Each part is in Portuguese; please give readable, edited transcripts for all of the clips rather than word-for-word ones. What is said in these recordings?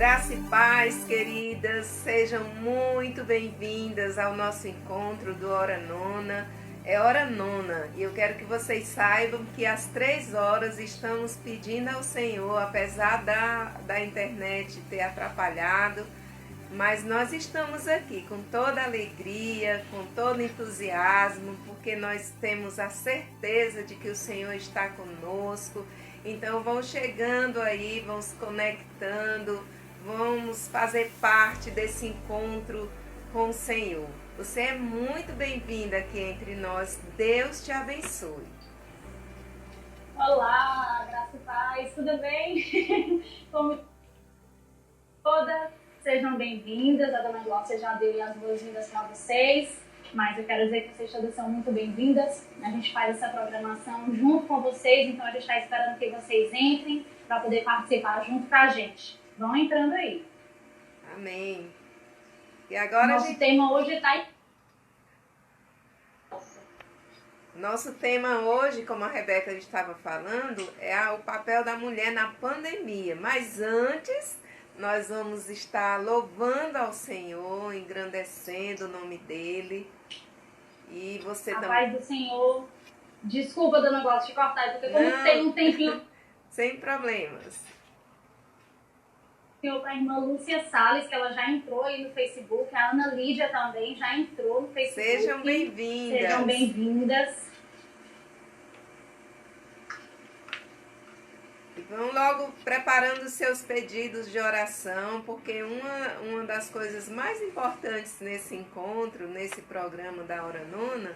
Graça e paz, queridas, sejam muito bem-vindas ao nosso encontro do Hora Nona. É Hora Nona e eu quero que vocês saibam que às 3 horas estamos pedindo ao Senhor, apesar da internet ter atrapalhado, mas nós estamos aqui com toda alegria, com todo entusiasmo, porque nós temos a certeza de que o Senhor está conosco. Então vão chegando aí, vão se conectando, vamos fazer parte desse encontro com o Senhor. Você é muito bem-vinda aqui entre nós. Deus te abençoe. Olá, graça e paz, tudo bem? Como todas, sejam bem-vindas. A Dona Glócia já deu as boas-vindas para vocês, mas eu quero dizer que vocês todas são muito bem-vindas. A gente faz essa programação junto com vocês, então a gente está esperando que vocês entrem para poder participar junto com a gente. Vão entrando aí. Amém. E agora Nosso tema hoje está... Nosso tema hoje, como a Rebeca estava falando, é o papel da mulher na pandemia. Mas antes, nós vamos estar louvando ao Senhor, engrandecendo o nome dele. E você também... A paz do Senhor. Desculpa, Dona Glócia, te cortar, porque como tem um tempinho... Sem problemas. Para a irmã Lúcia Salles, que ela já entrou aí no Facebook. A Ana Lídia também já entrou no Facebook. Sejam bem-vindas. Sejam bem-vindas. E vão logo preparando os seus pedidos de oração, porque uma das coisas mais importantes nesse encontro, nesse programa da Hora Nona,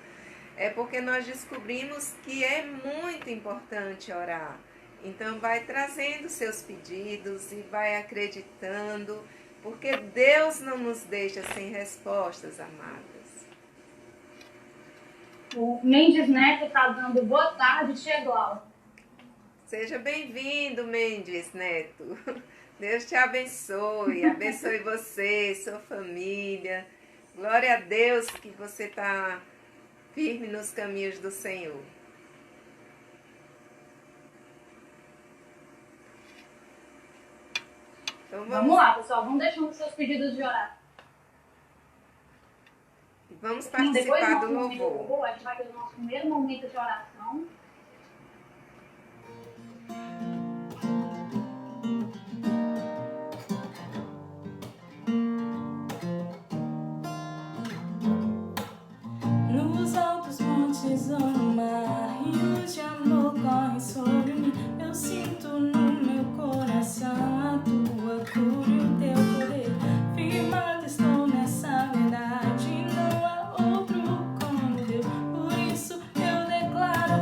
é porque nós descobrimos que é muito importante orar. Então vai trazendo seus pedidos e vai acreditando, porque Deus não nos deixa sem respostas, amadas. O Mendes Neto está dando boa tarde, tia Glau. Seja bem-vindo, Mendes Neto. Deus te abençoe, abençoe você, sua família. Glória a Deus que você está firme nos caminhos do Senhor. Então vamos lá, pessoal. Vamos deixando os seus pedidos de oração. Vamos participar do louvor. A gente vai ter o nosso primeiro momento de oração. Nos altos montes ou no mar, rios de amor correm sobre mim. Eu sinto no meu coração a tua cura e o teu poder. Firmado estou nessa verdade, não há outro como Deus. Por isso eu declaro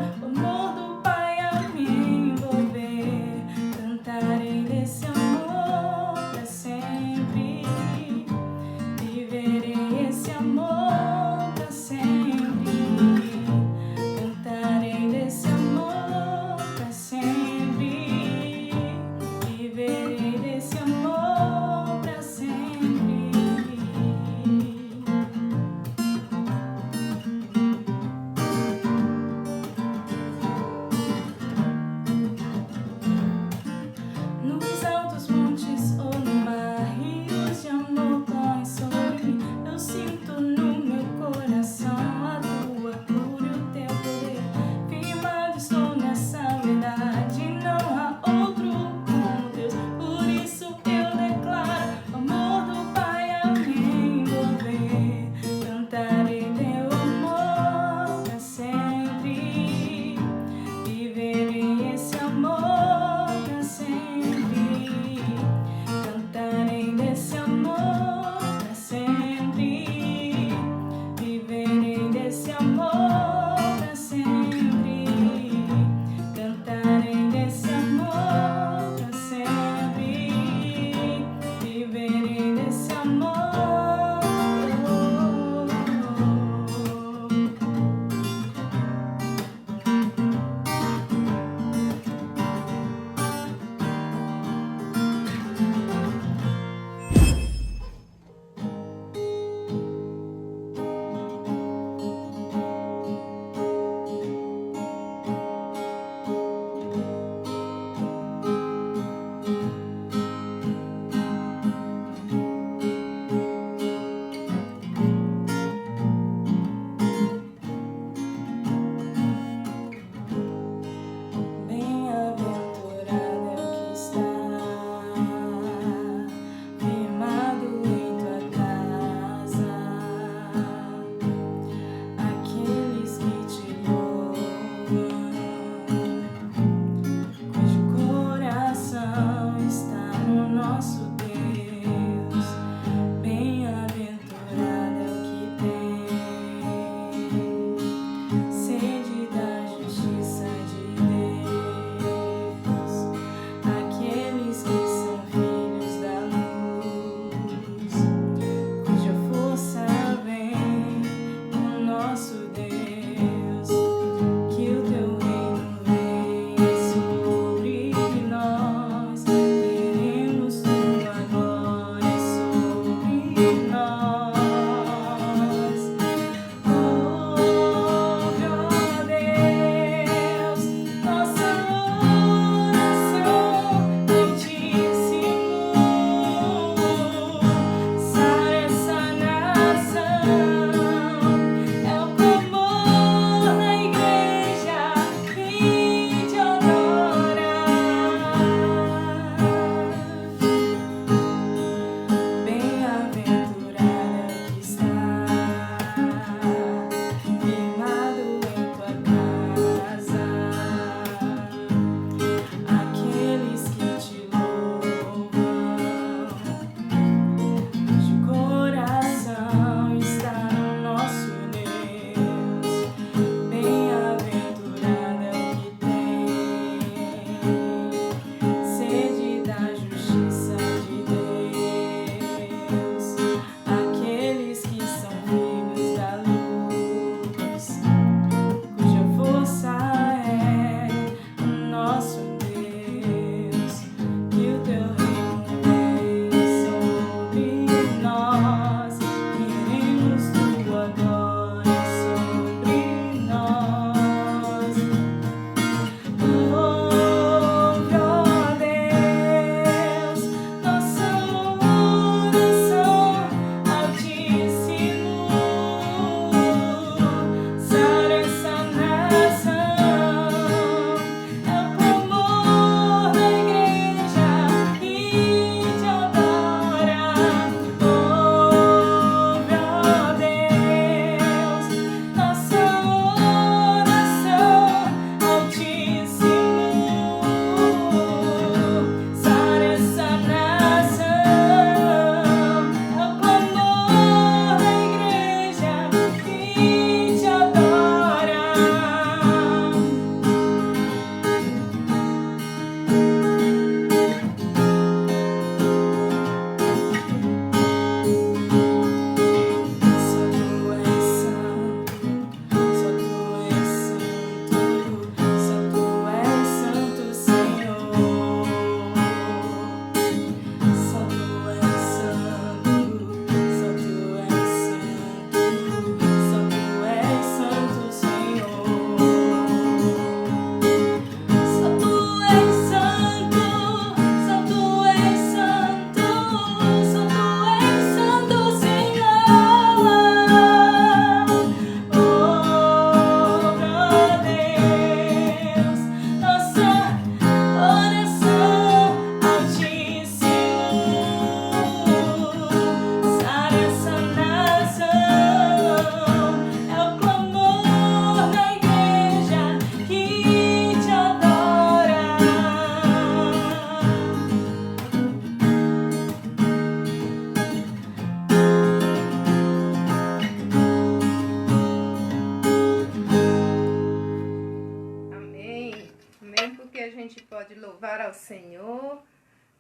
gente pode louvar ao Senhor,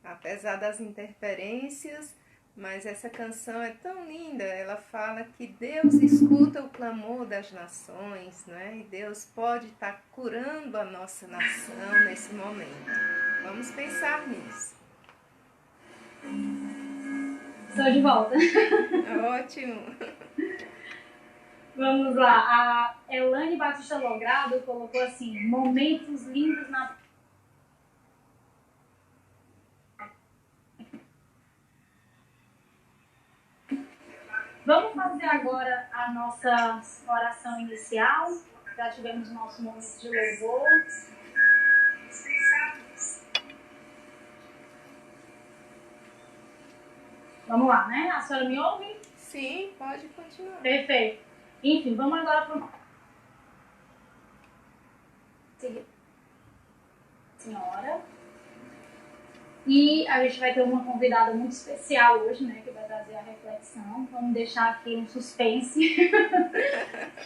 apesar das interferências, mas essa canção é tão linda, ela fala que Deus escuta o clamor das nações, né? E Deus pode estar curando a nossa nação nesse momento. Vamos pensar nisso. Estou de volta. Ótimo. Vamos lá. A Elane Batista Logrado colocou assim: momentos lindos na. Vamos fazer agora a nossa oração inicial. Já tivemos nosso momento de louvor. Vamos lá, né? A senhora me ouve? Sim, pode continuar. Perfeito. Enfim, vamos agora para o... Senhora. E a gente vai ter uma convidada muito especial hoje, né? Que vai trazer a reflexão. Vamos deixar aqui um suspense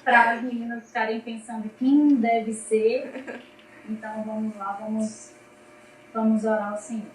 para as meninas ficarem pensando quem deve ser. Então vamos lá, vamos orar ao Senhor.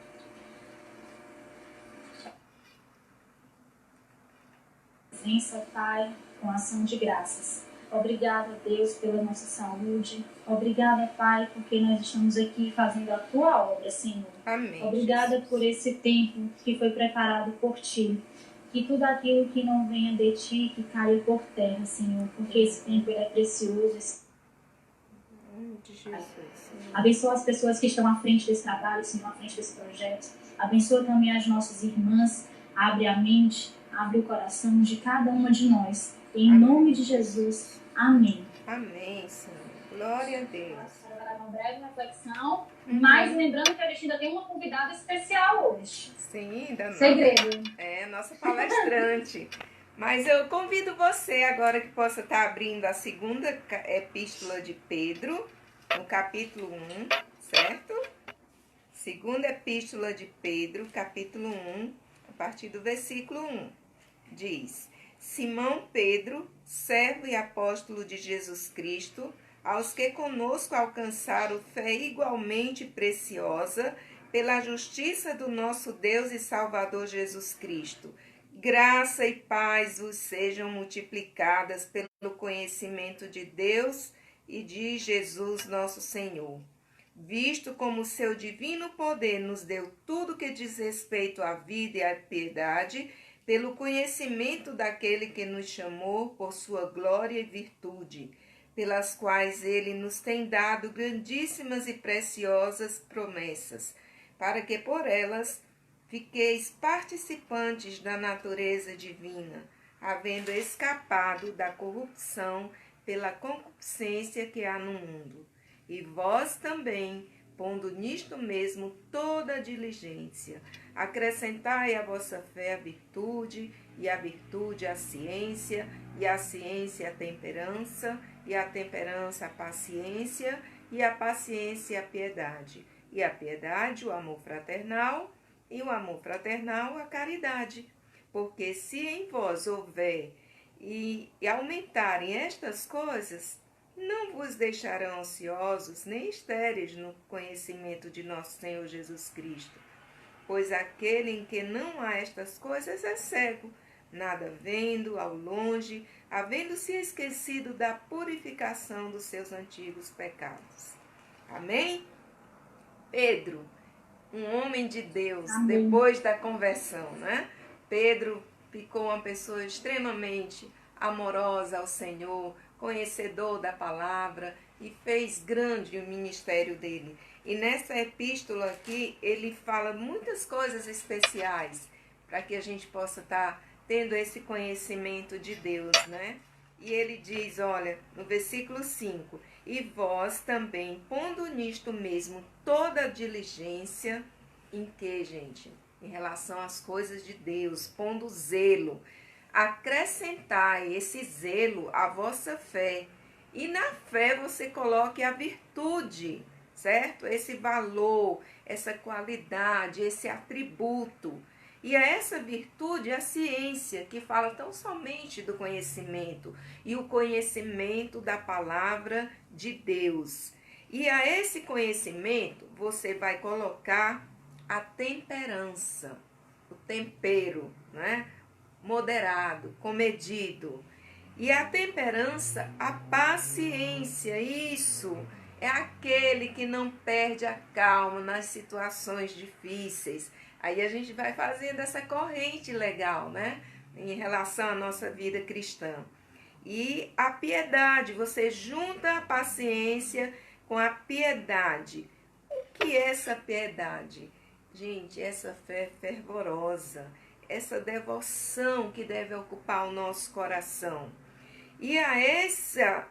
Presença, Pai, com ação de graças. Obrigada, Deus, pela nossa saúde. Obrigada, Pai, porque nós estamos aqui fazendo a Tua obra, Senhor. Amém. Obrigada por esse tempo que foi preparado por Ti. Que tudo aquilo que não venha de Ti, que caia por terra, Senhor. Porque esse tempo ele é precioso. De Jesus. Abençoa as pessoas que estão à frente desse trabalho, Senhor, à frente desse projeto. Abençoa também as nossas irmãs. Abre a mente, abre o coração de cada uma de nós. Em nome de Jesus. Amém. Amém, Senhor. Glória a Deus. Agora uma breve reflexão. Mas lembrando que a gente ainda tem uma convidada especial hoje. Sim, ainda não. Segredo. É, nossa palestrante. Mas eu convido você agora que possa estar abrindo a segunda epístola de Pedro, no capítulo 1, certo? Segunda epístola de Pedro, capítulo 1, a partir do versículo 1. Diz: Simão Pedro, servo e apóstolo de Jesus Cristo, aos que conosco alcançaram fé igualmente preciosa, pela justiça do nosso Deus e Salvador Jesus Cristo. Graça e paz vos sejam multiplicadas pelo conhecimento de Deus e de Jesus nosso Senhor. Visto como o seu divino poder nos deu tudo que diz respeito à vida e à piedade, pelo conhecimento daquele que nos chamou por sua glória e virtude, pelas quais ele nos tem dado grandíssimas e preciosas promessas, para que por elas fiqueis participantes da natureza divina, havendo escapado da corrupção pela concupiscência que há no mundo. E vós também, pondo nisto mesmo toda a diligência, acrescentai à vossa fé a virtude, e a virtude a ciência, e a ciência a temperança, e a temperança a paciência, e a paciência a piedade, e a piedade o amor fraternal, e o amor fraternal a caridade. Porque se em vós houver e aumentarem estas coisas, não vos deixarão ansiosos nem estéreis no conhecimento de nosso Senhor Jesus Cristo. Pois aquele em que não há estas coisas é cego, nada vendo, ao longe, havendo-se esquecido da purificação dos seus antigos pecados. Amém? Pedro, um homem de Deus, Amém. Depois da conversão, né? Pedro ficou uma pessoa extremamente amorosa ao Senhor, conhecedor da palavra, e fez grande o ministério dele. E nessa epístola aqui, ele fala muitas coisas especiais para que a gente possa estar tendo esse conhecimento de Deus, né? E ele diz, olha, no versículo 5, e vós também, pondo nisto mesmo toda a diligência, em que, gente? Em relação às coisas de Deus, pondo zelo, acrescentai esse zelo à vossa fé, e na fé você coloque a virtude, certo? Esse valor, essa qualidade, esse atributo. E a essa virtude, a ciência, que fala tão somente do conhecimento, e o conhecimento da palavra de Deus. E a esse conhecimento você vai colocar a temperança, o tempero, né? Moderado, comedido. E a temperança, a paciência, isso é aquele que não perde a calma nas situações difíceis. Aí a gente vai fazendo essa corrente legal, né? Em relação à nossa vida cristã. E a piedade, você junta a paciência com a piedade. O que é essa piedade? Gente, essa fé fervorosa, essa devoção que deve ocupar o nosso coração. E a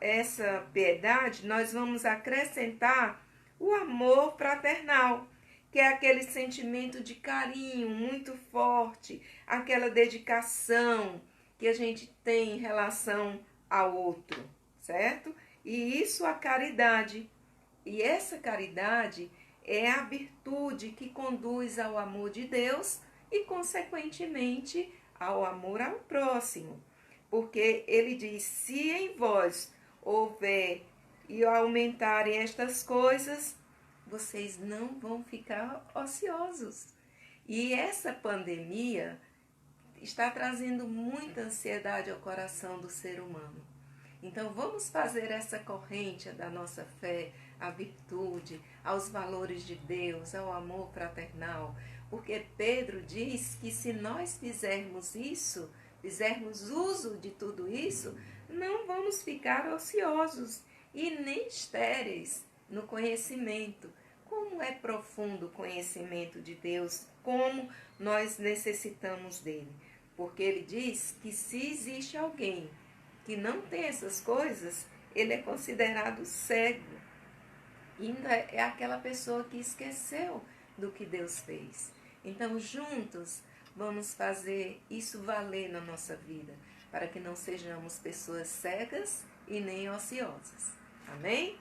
essa piedade nós vamos acrescentar o amor fraternal, que é aquele sentimento de carinho muito forte, aquela dedicação que a gente tem em relação ao outro, certo? E isso a caridade. E essa caridade é a virtude que conduz ao amor de Deus e, consequentemente, ao amor ao próximo. Porque ele diz: se em vós houver e aumentarem estas coisas, vocês não vão ficar ociosos. E essa pandemia está trazendo muita ansiedade ao coração do ser humano. Então vamos fazer essa corrente da nossa fé, à virtude, aos valores de Deus, ao amor fraternal. Porque Pedro diz que se nós fizermos isso, fizermos uso de tudo isso, não vamos ficar ociosos e nem estéreis no conhecimento. Como é profundo o conhecimento de Deus, como nós necessitamos dele. Porque ele diz que se existe alguém que não tem essas coisas, ele é considerado cego. Ainda é aquela pessoa que esqueceu do que Deus fez. Então, juntos, vamos fazer isso valer na nossa vida, para que não sejamos pessoas cegas e nem ociosas. Amém?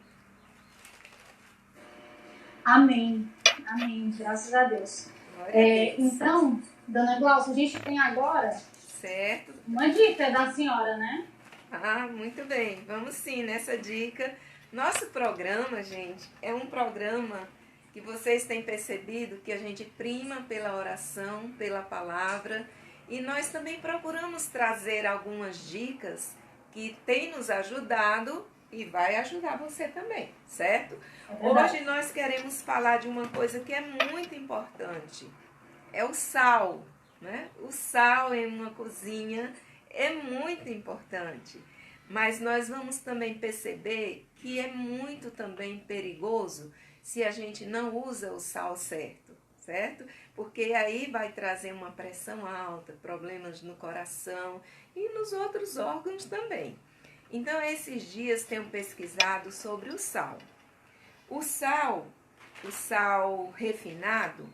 Amém. Amém. Graças a Deus. Glória a Deus. Então, dona Glaucia, a gente tem agora Certo. uma dica da senhora, né? Ah, muito bem. Vamos sim nessa dica. Nosso programa, gente, é um programa que vocês têm percebido que a gente prima pela oração, pela palavra, e nós também procuramos trazer algumas dicas que têm nos ajudado e vai ajudar você também, certo? Hoje nós queremos falar de uma coisa que é muito importante. É o sal, né? O sal em uma cozinha é muito importante. Mas nós vamos também perceber que é muito também perigoso se a gente não usa o sal certo, certo? Porque aí vai trazer uma pressão alta, problemas no coração e nos outros órgãos também. Então, esses dias tenho pesquisado sobre o sal. O sal refinado,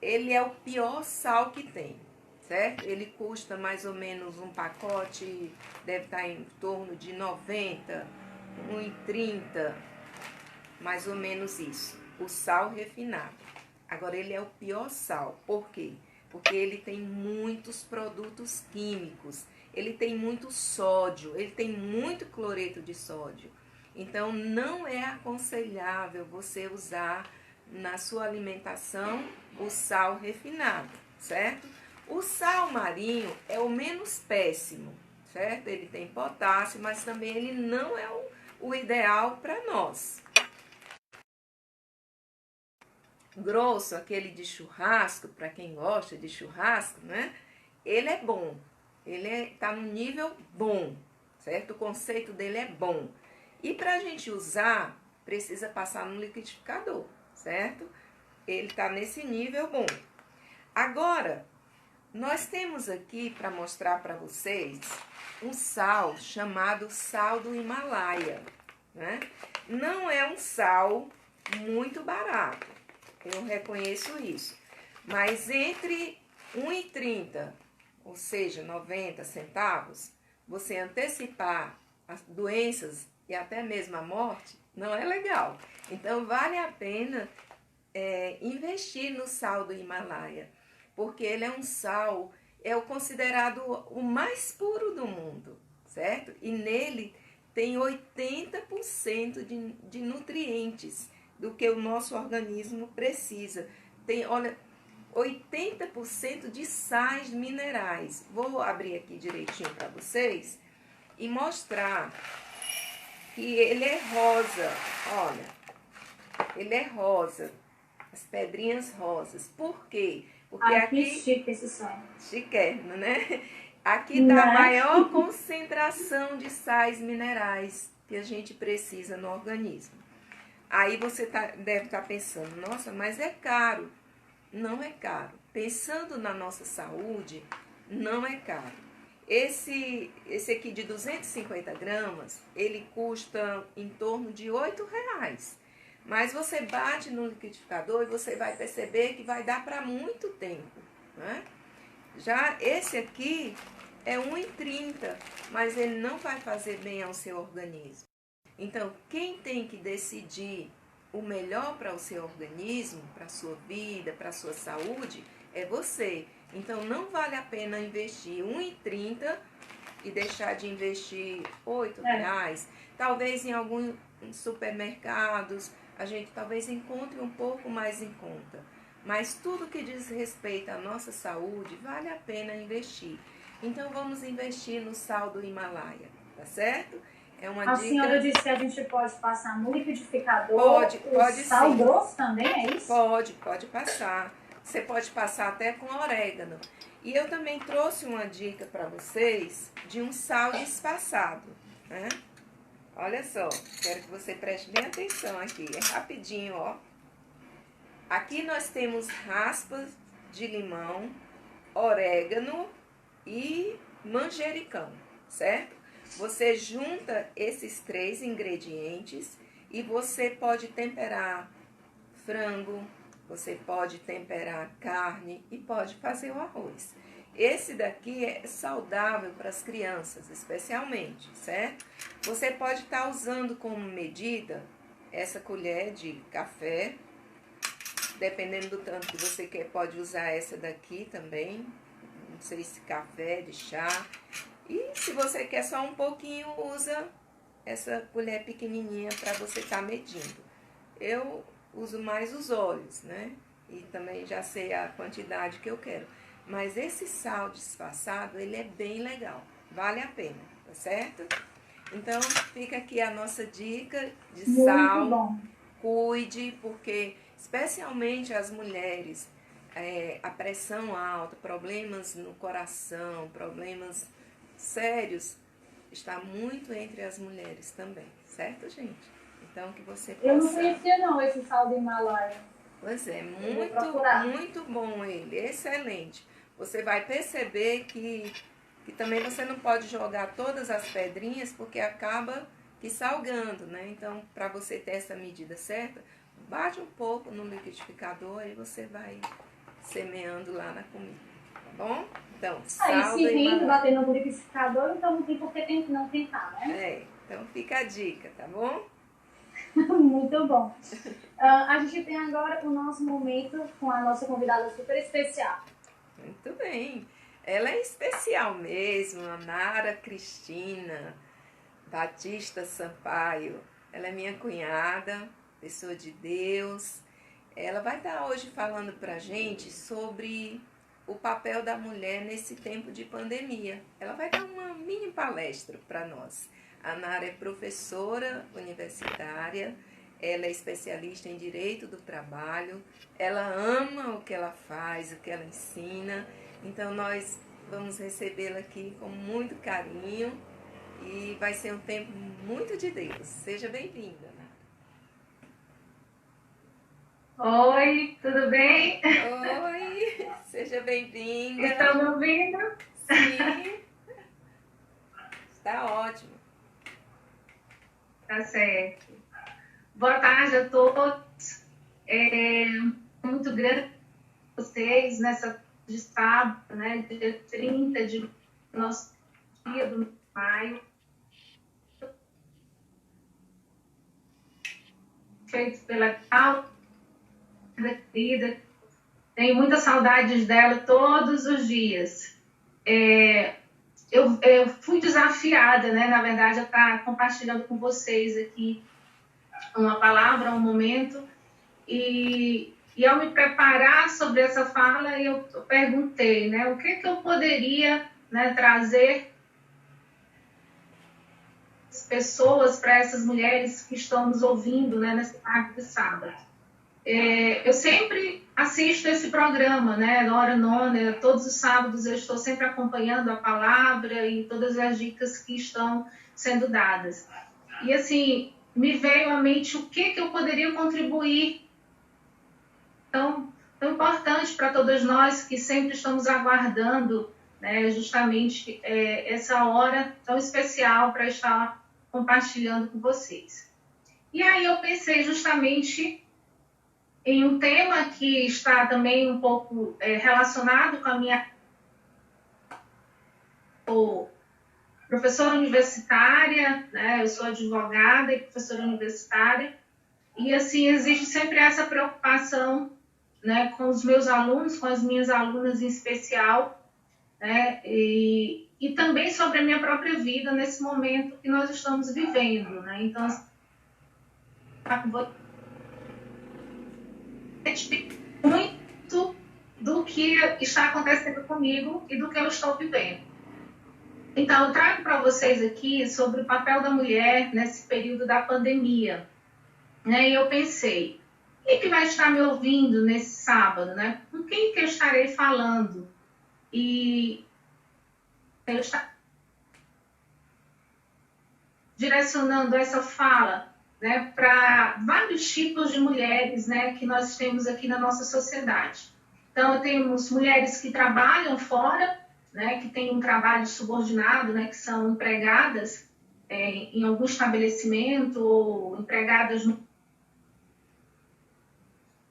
ele é o pior sal que tem, certo? Ele custa mais ou menos um pacote, deve estar em torno de 90, 1,30, mais ou menos isso. O sal refinado. Agora, ele é o pior sal. Por quê? Porque ele tem muitos produtos químicos, ele tem muito sódio, ele tem muito cloreto de sódio. Então, não é aconselhável você usar na sua alimentação o sal refinado, certo? O sal marinho é o menos péssimo, certo? Ele tem potássio, mas também ele não é o ideal para nós. Grosso, aquele de churrasco, para quem gosta de churrasco, né? Ele é bom, ele está no nível bom, certo? O conceito dele é bom. E para a gente usar, precisa passar no liquidificador, certo? Ele está nesse nível bom. Agora, nós temos aqui para mostrar para vocês um sal chamado sal do Himalaia, né? Não é um sal muito barato, eu reconheço isso. Mas entre 1,30, ou seja, 90 centavos, você antecipar as doenças e até mesmo a morte, não é legal. Então, vale a pena investir no sal do Himalaia, porque ele é um sal, é o considerado o mais puro do mundo, certo? E nele tem 80% de nutrientes do que o nosso organismo precisa. Tem, olha, 80% de sais minerais. Vou abrir aqui direitinho para vocês e mostrar que ele é rosa. Olha, ele é rosa. As pedrinhas rosas. Por quê? Porque aqui chique esse som. Chiquérrimo, né? Aqui está a maior concentração de sais minerais que a gente precisa no organismo. Aí você deve estar pensando, nossa, mas é caro. Não é caro. Pensando na nossa saúde, não é caro. Esse aqui de 250 gramas, ele custa em torno de R$8. Mas você bate no liquidificador e você vai perceber que vai dar para muito tempo, né? Já esse aqui é R$1,30, mas ele não vai fazer bem ao seu organismo. Então, quem tem que decidir o melhor para o seu organismo, para a sua vida, para a sua saúde, é você. Então, não vale a pena investir R$1,30 e deixar de investir R$8. Talvez em alguns supermercados a gente talvez encontre um pouco mais em conta. Mas tudo que diz respeito à nossa saúde, vale a pena investir. Então, vamos investir no sal do Himalaia, tá certo? É uma dica... senhora disse que a gente pode passar no liquidificador. Pode sal sim. grosso também, é isso? Pode passar. Você pode passar até com orégano. E eu também trouxe uma dica para vocês de um sal disfarçado, né? Olha só, quero que você preste bem atenção aqui. É rapidinho, ó. Aqui nós temos raspas de limão, orégano e manjericão, certo? Você junta esses 3 ingredientes e você pode temperar frango, você pode temperar carne e pode fazer o arroz. Esse daqui é saudável para as crianças, especialmente, certo? Você pode estar usando como medida essa colher de café. Dependendo do tanto que você quer, pode usar essa daqui também. Não sei se café, de chá. E se você quer só um pouquinho, usa essa colher pequenininha para você estar medindo. Eu uso mais os óleos, né? E também já sei a quantidade que eu quero. Mas esse sal disfarçado, ele é bem legal. Vale a pena, tá certo? Então, fica aqui a nossa dica de sal. Muito bom. Cuide, porque especialmente as mulheres, a pressão alta, problemas no coração, problemas sérios, está muito entre as mulheres também, certo, gente? Então, que você possa... Eu não conhecia não esse sal do Himalaia. Pois é, muito bom ele, excelente. Você vai perceber que também você não pode jogar todas as pedrinhas, porque acaba que salgando, né? Então, para você ter essa medida certa, bate um pouco no liquidificador e você vai semeando lá na comida, tá bom? Então, sal se do rindo, Himalaia. bater no liquidificador, então não tem por que não tentar, né? Então fica a dica, tá bom? Muito bom. A gente tem agora o nosso momento com a nossa convidada super especial. Muito bem. Ela é especial mesmo, a Nara Cristina Batista Sampaio. Ela é minha cunhada, pessoa de Deus. Ela vai estar hoje falando pra gente sobre o papel da mulher nesse tempo de pandemia. Ela vai dar uma mini palestra para nós. A Nara é professora universitária, ela é especialista em direito do trabalho, ela ama o que ela faz, o que ela ensina. Então nós vamos recebê-la aqui com muito carinho e vai ser um tempo muito de Deus. Seja bem-vinda, Nara. Oi, tudo bem? Oi, seja bem-vinda. Estão me ouvindo? Sim, está ótimo. Tá certo. Boa tarde a todos. Muito grande vocês nessa de sábado, né, dia 30 de nosso dia do maio. Feito pela Cal, querida. Tenho muitas saudades dela todos os dias. eu fui desafiada, né, na verdade, a estar compartilhando com vocês aqui uma palavra, um momento, e ao me preparar sobre essa fala, eu perguntei, né, o que eu poderia, né, trazer pessoas para essas mulheres que estão nos ouvindo, né, nessa tarde de sábado. Eu sempre assisto esse programa, né, Hora Nona, todos os sábados eu estou sempre acompanhando a palavra e todas as dicas que estão sendo dadas. E assim, me veio à mente o que eu poderia contribuir tão importante para todas nós que sempre estamos aguardando, né, justamente essa hora tão especial para estar compartilhando com vocês. E aí eu pensei justamente em um tema que está também um pouco relacionado com a minha professora universitária, né? Eu sou advogada e professora universitária, e assim existe sempre essa preocupação, né, com os meus alunos, com as minhas alunas em especial, né, e também sobre a minha própria vida nesse momento que nós estamos vivendo, né? Então, muito do que está acontecendo comigo e do que eu estou vivendo. Então, eu trago para vocês aqui sobre o papel da mulher nesse período da pandemia, né? E eu pensei, quem que vai estar me ouvindo nesse sábado, né? Com quem que eu estarei falando? E eu estarei direcionando essa fala, né, para vários tipos de mulheres, né, que nós temos aqui na nossa sociedade. Então, temos mulheres que trabalham fora, né, que têm um trabalho subordinado, né, que são empregadas em algum estabelecimento ou empregadas no...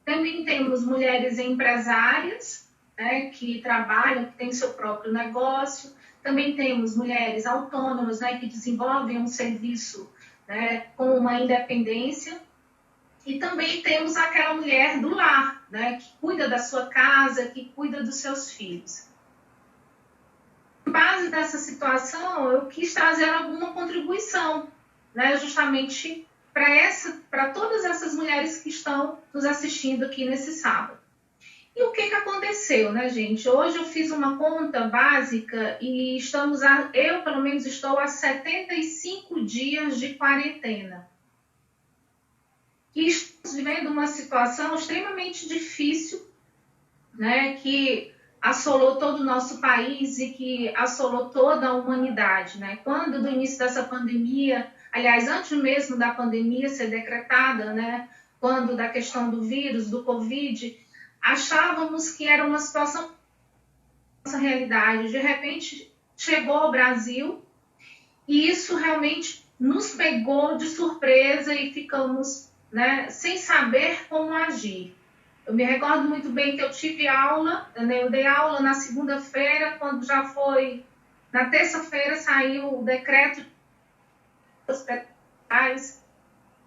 Também temos mulheres empresárias, né, que trabalham, que têm seu próprio negócio. Também temos mulheres autônomas, né, que desenvolvem um serviço, né, com uma independência. E também temos aquela mulher do lar, né, que cuida da sua casa, que cuida dos seus filhos. Com base nessa situação, eu quis trazer alguma contribuição, né, justamente para todas essas mulheres que estão nos assistindo aqui nesse sábado. E o que aconteceu, né, gente? Hoje eu fiz uma conta básica e eu, pelo menos, estou há 75 dias de quarentena. E estamos vivendo uma situação extremamente difícil, né, que assolou todo o nosso país e que assolou toda a humanidade, né? Quando do início dessa pandemia, aliás, antes mesmo da pandemia ser decretada, né, quando da questão do vírus, do Covid, achávamos que era uma situação nossa realidade. De repente, chegou ao Brasil e isso realmente nos pegou de surpresa e ficamos, né, sem saber como agir. Eu me recordo muito bem que eu tive aula, né, eu dei aula na segunda-feira, quando já foi, na terça-feira saiu o decreto dos hospitais,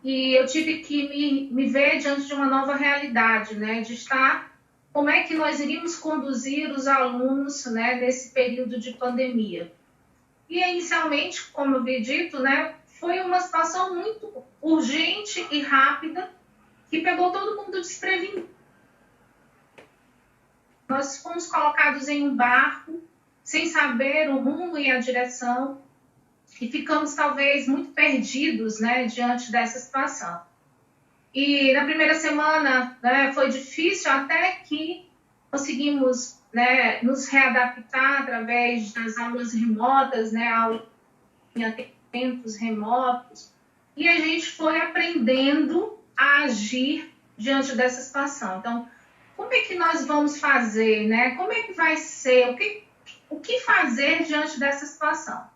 e eu tive que me ver diante de uma nova realidade, né, de estar, como é que nós iríamos conduzir os alunos, né, nesse período de pandemia. E inicialmente, como eu havia dito, né, foi uma situação muito urgente e rápida, que pegou todo mundo desprevenido. Nós fomos colocados em um barco, sem saber o rumo e a direção, e ficamos talvez muito perdidos, né, diante dessa situação. E na primeira semana, né, foi difícil até que conseguimos, né, nos readaptar através das aulas remotas, né, aulas em atendimentos remotos, e a gente foi aprendendo a agir diante dessa situação. Então, como é que nós vamos fazer, né? Como é que vai ser? O que fazer diante dessa situação?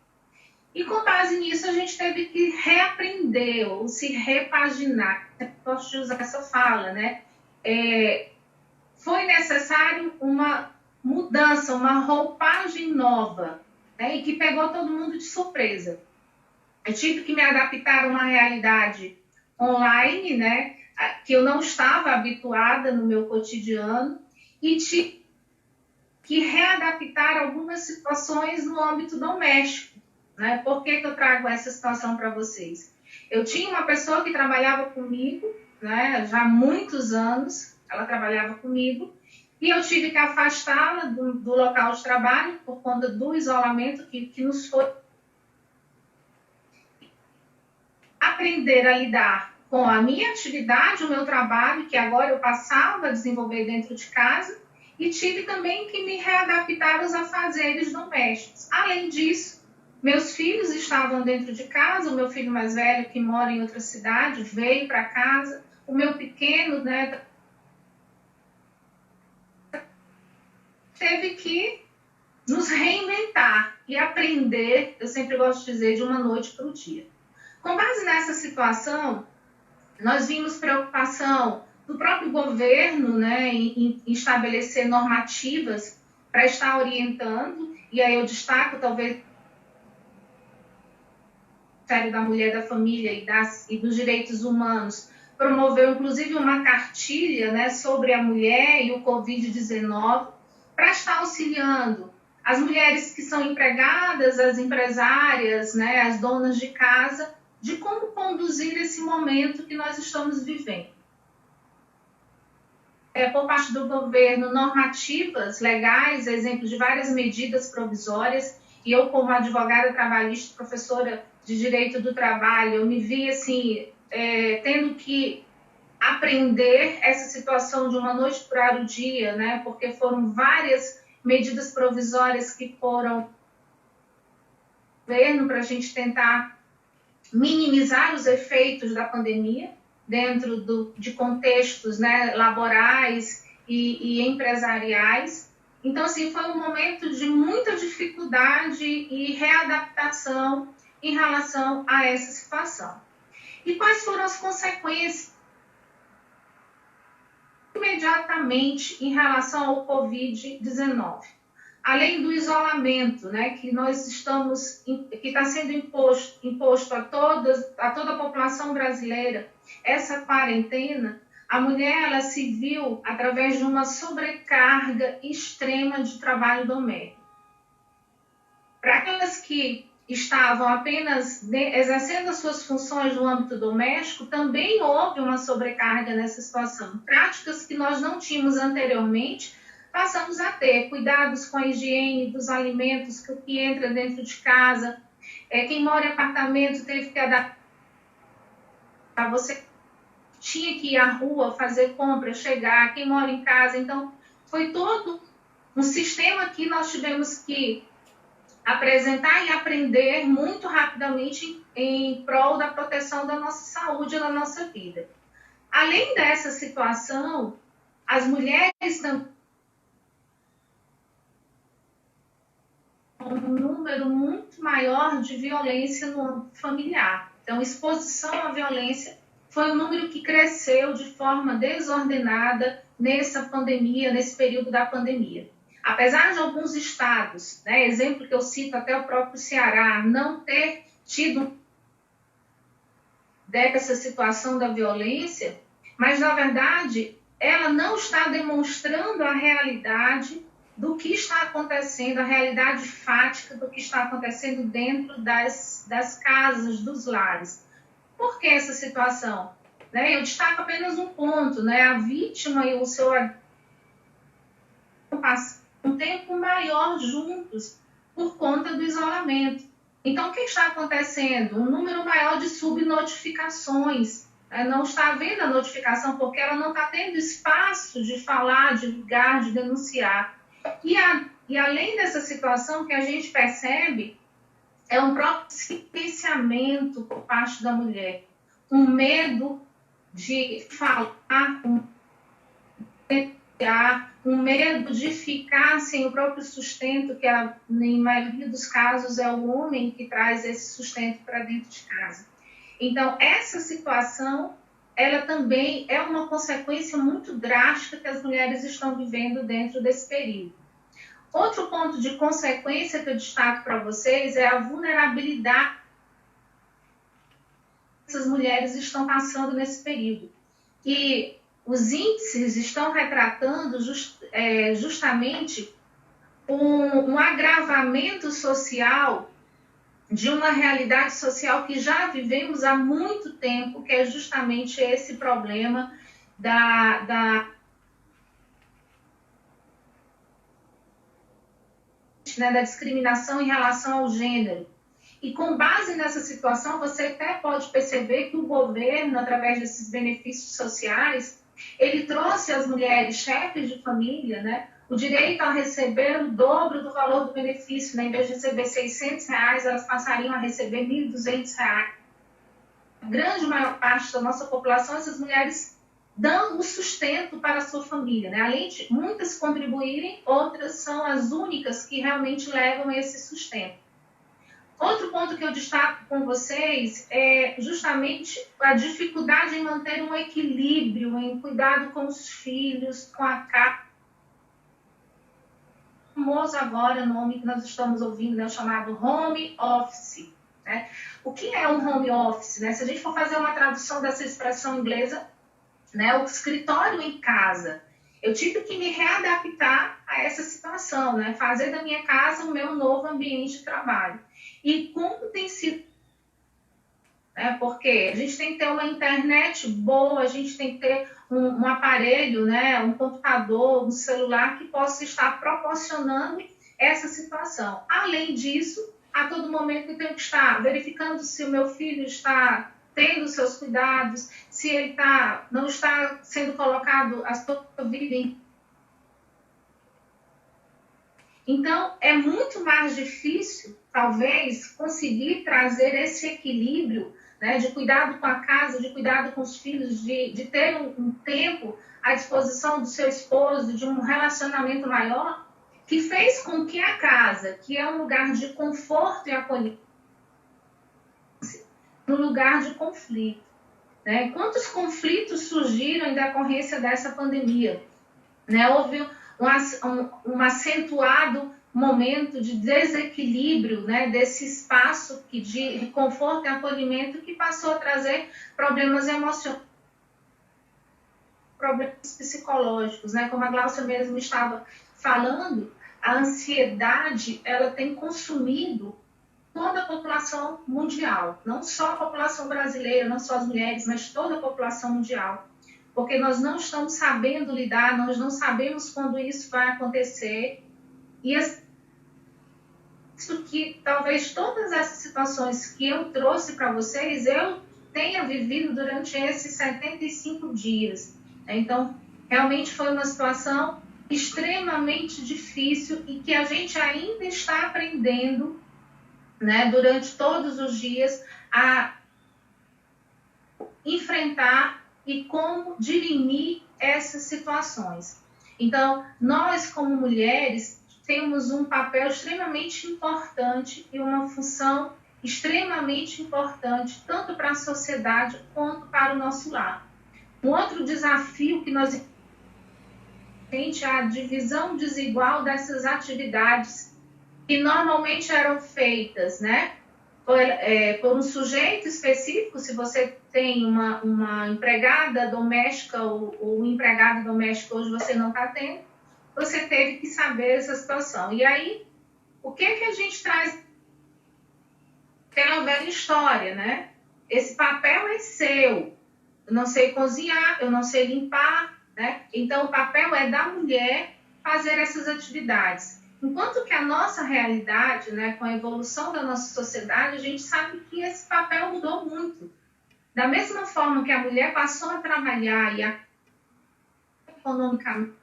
E com base nisso, a gente teve que reaprender ou se repaginar. Eu gosto de usar essa fala, né? Foi necessário uma mudança, uma roupagem nova, né? E que pegou todo mundo de surpresa. Eu tive que me adaptar a uma realidade online, né, que eu não estava habituada no meu cotidiano, e tive que readaptar algumas situações no âmbito doméstico. Né? Por que eu trago essa situação para vocês? Eu tinha uma pessoa que trabalhava comigo, né, já há muitos anos, ela trabalhava comigo, e eu tive que afastá-la do local de trabalho por conta do isolamento que nos foi aprender a lidar com a minha atividade, o meu trabalho, que agora eu passava a desenvolver dentro de casa, e tive também que me readaptar aos afazeres domésticos. Além disso, meus filhos estavam dentro de casa, o meu filho mais velho, que mora em outra cidade, veio para casa, o meu pequeno, né, teve que nos reinventar e aprender, eu sempre gosto de dizer, de uma noite para o dia. Com base nessa situação, nós vimos preocupação do próprio governo, né, em estabelecer normativas para estar orientando, e aí eu destaco talvez o Ministério da Mulher, da Família e dos Direitos Humanos, promoveu inclusive uma cartilha, né, sobre a mulher e o Covid-19, para estar auxiliando as mulheres que são empregadas, as empresárias, né, as donas de casa, de como conduzir esse momento que nós estamos vivendo. Por parte do governo, normativas legais, exemplo de várias medidas provisórias, e eu, como advogada trabalhista, professora de Direito do Trabalho, eu me vi assim, tendo que aprender essa situação de uma noite para o dia, né? Porque foram várias medidas provisórias que foram governo para a gente tentar minimizar os efeitos da pandemia dentro de contextos, né, laborais e empresariais. Então, assim, foi um momento de muita dificuldade e readaptação em relação a essa situação. E quais foram as consequências imediatamente em relação ao Covid-19? Além do isolamento, né, que está sendo imposto a toda a população brasileira, essa quarentena, a mulher ela se viu através de uma sobrecarga extrema de trabalho doméstico. Para aquelas que estavam apenas exercendo as suas funções no âmbito doméstico, também houve uma sobrecarga nessa situação. Práticas que nós não tínhamos anteriormente, passamos a ter cuidados com a higiene dos alimentos, o que entra dentro de casa. Quem mora em apartamento teve que adaptar. Você tinha que ir à rua, fazer compra, chegar. Quem mora em casa, então, foi todo um sistema que nós tivemos que apresentar e aprender muito rapidamente em prol da proteção da nossa saúde e da nossa vida. Além dessa situação, as mulheres também um número muito maior de violência no âmbito familiar. Então, exposição à violência foi um número que cresceu de forma desordenada nessa pandemia, nesse período da pandemia. Apesar de alguns estados, né, exemplo que eu cito até o próprio Ceará, não ter tido dessa situação da violência, mas, na verdade, ela não está demonstrando a realidade do que está acontecendo, a realidade fática do que está acontecendo dentro das casas, dos lares. Por que essa situação? Eu destaco apenas um ponto, né? A vítima e o seu passam um tempo maior juntos por conta do isolamento. Então, o que está acontecendo? Um número maior de subnotificações. Não está havendo a notificação porque ela não está tendo espaço de falar, de ligar, de denunciar. E além dessa situação, que a gente percebe é um próprio silenciamento por parte da mulher. Um medo de falar, um medo de ficar sem o próprio sustento, que na maioria dos casos é o homem que traz esse sustento para dentro de casa. Então, essa situação, ela também é uma consequência muito drástica que as mulheres estão vivendo dentro desse período. Outro ponto de consequência que eu destaco para vocês é a vulnerabilidade que essas mulheres estão passando nesse período. E os índices estão retratando justamente um agravamento social de uma realidade social que já vivemos há muito tempo, que é justamente esse problema da discriminação em relação ao gênero. E com base nessa situação, você até pode perceber que o governo, através desses benefícios sociais, ele trouxe às mulheres chefes de família, né, o direito a receber o dobro do valor do benefício, né? Em vez de receber R$600, elas passariam a receber R$1.200. A grande maior parte da nossa população, essas mulheres dão o sustento para a sua família, né? Além de muitas contribuírem, outras são as únicas que realmente levam esse sustento. Outro ponto que eu destaco com vocês é justamente a dificuldade em manter um equilíbrio, em cuidado com os filhos, com a casa. Famoso agora, o nome que nós estamos ouvindo, né, chamado home office. Né? O que é um home office? Né? Se a gente for fazer uma tradução dessa expressão inglesa, né, o escritório em casa, eu tive que me readaptar a essa situação, né? Fazer da minha casa o meu novo ambiente de trabalho. E como tem sido, né? Porque a gente tem que ter uma internet boa, a gente tem que ter um aparelho, né? Um computador, um celular que possa estar proporcionando essa situação. Além disso, a todo momento eu tenho que estar verificando se o meu filho está tendo seus cuidados, se ele não está sendo colocado a sua vida em... Então, é muito mais difícil, talvez, conseguir trazer esse equilíbrio, né, de cuidado com a casa, de cuidado com os filhos, de ter um tempo à disposição do seu esposo, de um relacionamento maior, que fez com que a casa, que é um lugar de conforto e acolhimento, no lugar de conflito. Né? Quantos conflitos surgiram em decorrência dessa pandemia? Né? Houve um acentuado momento de desequilíbrio, né, desse espaço de conforto e acolhimento que passou a trazer problemas emocionais, problemas psicológicos. Né? Como a Glaucia mesmo estava falando, a ansiedade ela tem consumido toda a população mundial, não só a população brasileira, não só as mulheres, mas toda a população mundial, porque nós não estamos sabendo lidar, nós não sabemos quando isso vai acontecer, e isso que talvez todas essas situações que eu trouxe para vocês, eu tenha vivido durante esses 75 dias. Então, realmente foi uma situação extremamente difícil e que a gente ainda está aprendendo, né, durante todos os dias, a enfrentar e como dirimir essas situações. Então, nós como mulheres temos um papel extremamente importante e uma função extremamente importante, tanto para a sociedade quanto para o nosso lar. Um outro desafio que nós temos é a divisão desigual dessas atividades que normalmente eram feitas, né, por um sujeito específico. Se você tem uma empregada doméstica ou um empregado doméstico, hoje você não está tendo, você teve que saber essa situação. E aí, o que a gente traz? Aquela velha história, né? Esse papel é seu. Eu não sei cozinhar, eu não sei limpar, né? Então, o papel é da mulher fazer essas atividades. Enquanto que a nossa realidade, né, com a evolução da nossa sociedade, a gente sabe que esse papel mudou muito. Da mesma forma que a mulher passou a trabalhar e economicamente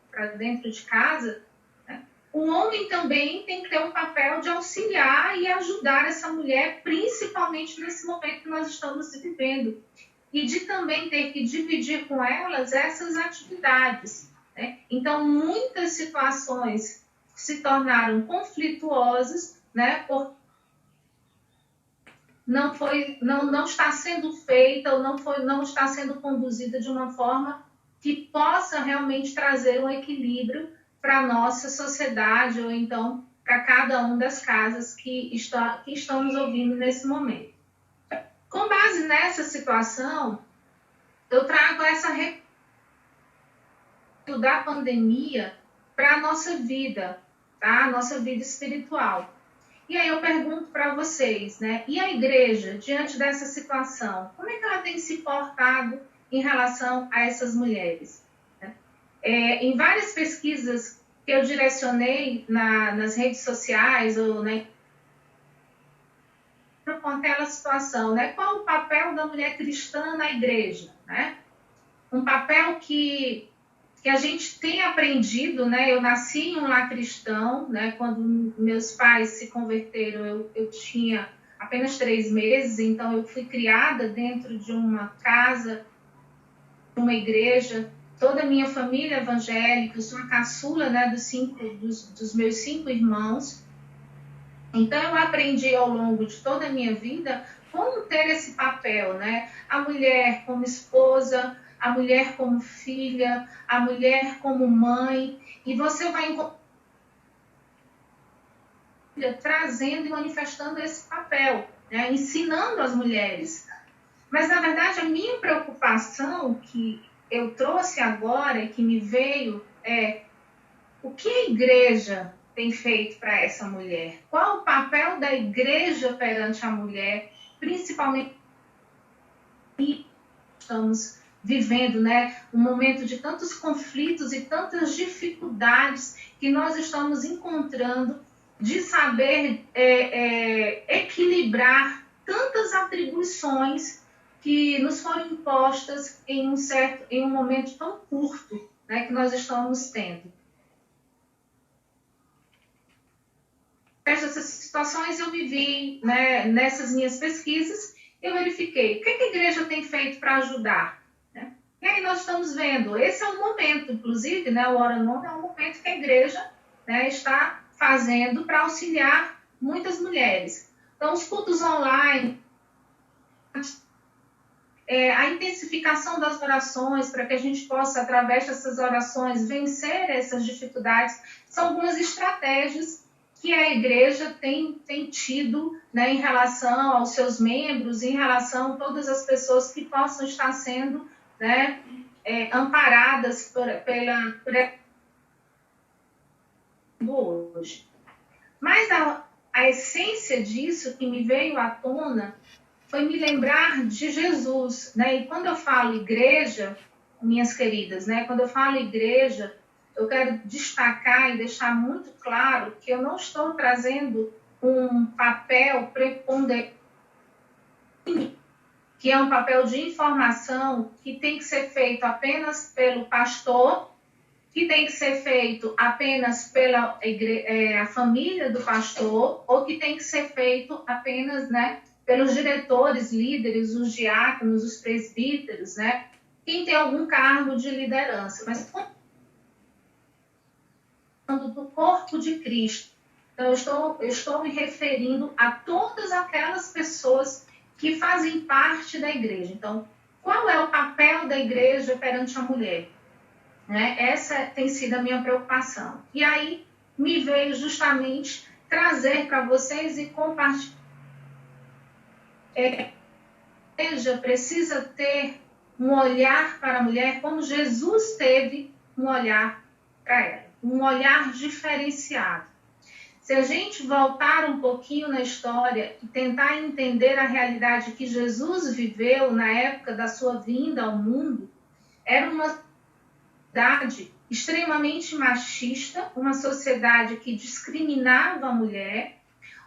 para dentro de casa, né, o homem também tem que ter um papel de auxiliar e ajudar essa mulher, principalmente nesse momento que nós estamos vivendo. E de também ter que dividir com elas essas atividades. Né? Então, muitas situações se tornaram conflituosas, né? Porque não está sendo feita ou não está sendo conduzida de uma forma que possa realmente trazer um equilíbrio para a nossa sociedade ou então para cada uma das casas que estão nos ouvindo nesse momento. Com base nessa situação, eu trago essa da pandemia para a nossa vida, tá? A nossa vida espiritual. E aí eu pergunto para vocês, né? E a igreja, diante dessa situação, como é que ela tem se portado em relação a essas mulheres? Em várias pesquisas que eu direcionei nas redes sociais ou com aquela situação, né? Qual o papel da mulher cristã na igreja, né? Um papel que a gente tem aprendido, né? Eu nasci em um lar cristão, né? Quando meus pais se converteram, eu tinha apenas 3 meses, então eu fui criada dentro de uma casa, uma igreja, toda a minha família evangélica, eu sou a caçula, né? Dos meus 5 irmãos. Então eu aprendi ao longo de toda a minha vida como ter esse papel, né? A mulher como esposa, a mulher como filha, a mulher como mãe, e você vai trazendo e manifestando esse papel, né? Ensinando as mulheres. Mas, na verdade, a minha preocupação que eu trouxe agora e que me veio é o que a igreja tem feito para essa mulher? Qual o papel da igreja perante a mulher, principalmente estamos vivendo, né, um momento de tantos conflitos e tantas dificuldades que nós estamos encontrando de saber equilibrar tantas atribuições que nos foram impostas em um momento tão curto, né, que nós estamos tendo. Essas situações eu vivi, né, nessas minhas pesquisas, eu verifiquei o que a igreja tem feito para ajudar. Né? E aí nós estamos vendo, esse é um momento, inclusive, né, o Hora Nona é um momento que a igreja, né, está fazendo para auxiliar muitas mulheres. Então, os cultos online, a intensificação das orações, para que a gente possa, através dessas orações, vencer essas dificuldades, são algumas estratégias que a igreja tem tido, né, em relação aos seus membros, em relação a todas as pessoas que possam estar sendo, né, amparadas pela hoje. Mas a essência disso que me veio à tona foi me lembrar de Jesus, né? E quando eu falo igreja, minhas queridas, né? Quando eu falo igreja, eu quero destacar e deixar muito claro que eu não estou trazendo um papel preponderante, que é um papel de informação que tem que ser feito apenas pelo pastor, que tem que ser feito apenas pela a família do pastor, ou que tem que ser feito apenas, né, pelos diretores, líderes, os diáconos, os presbíteros, né, quem tem algum cargo de liderança. Mas do corpo de Cristo. Então, eu estou me referindo a todas aquelas pessoas que fazem parte da igreja. Então, qual é o papel da igreja perante a mulher? Né? Essa tem sido a minha preocupação. E aí, me veio justamente trazer para vocês e compartilhar. A igreja precisa ter um olhar para a mulher como Jesus teve um olhar para ela. Um olhar diferenciado. Se a gente voltar um pouquinho na história e tentar entender a realidade que Jesus viveu na época da sua vinda ao mundo, era uma sociedade extremamente machista, uma sociedade que discriminava a mulher,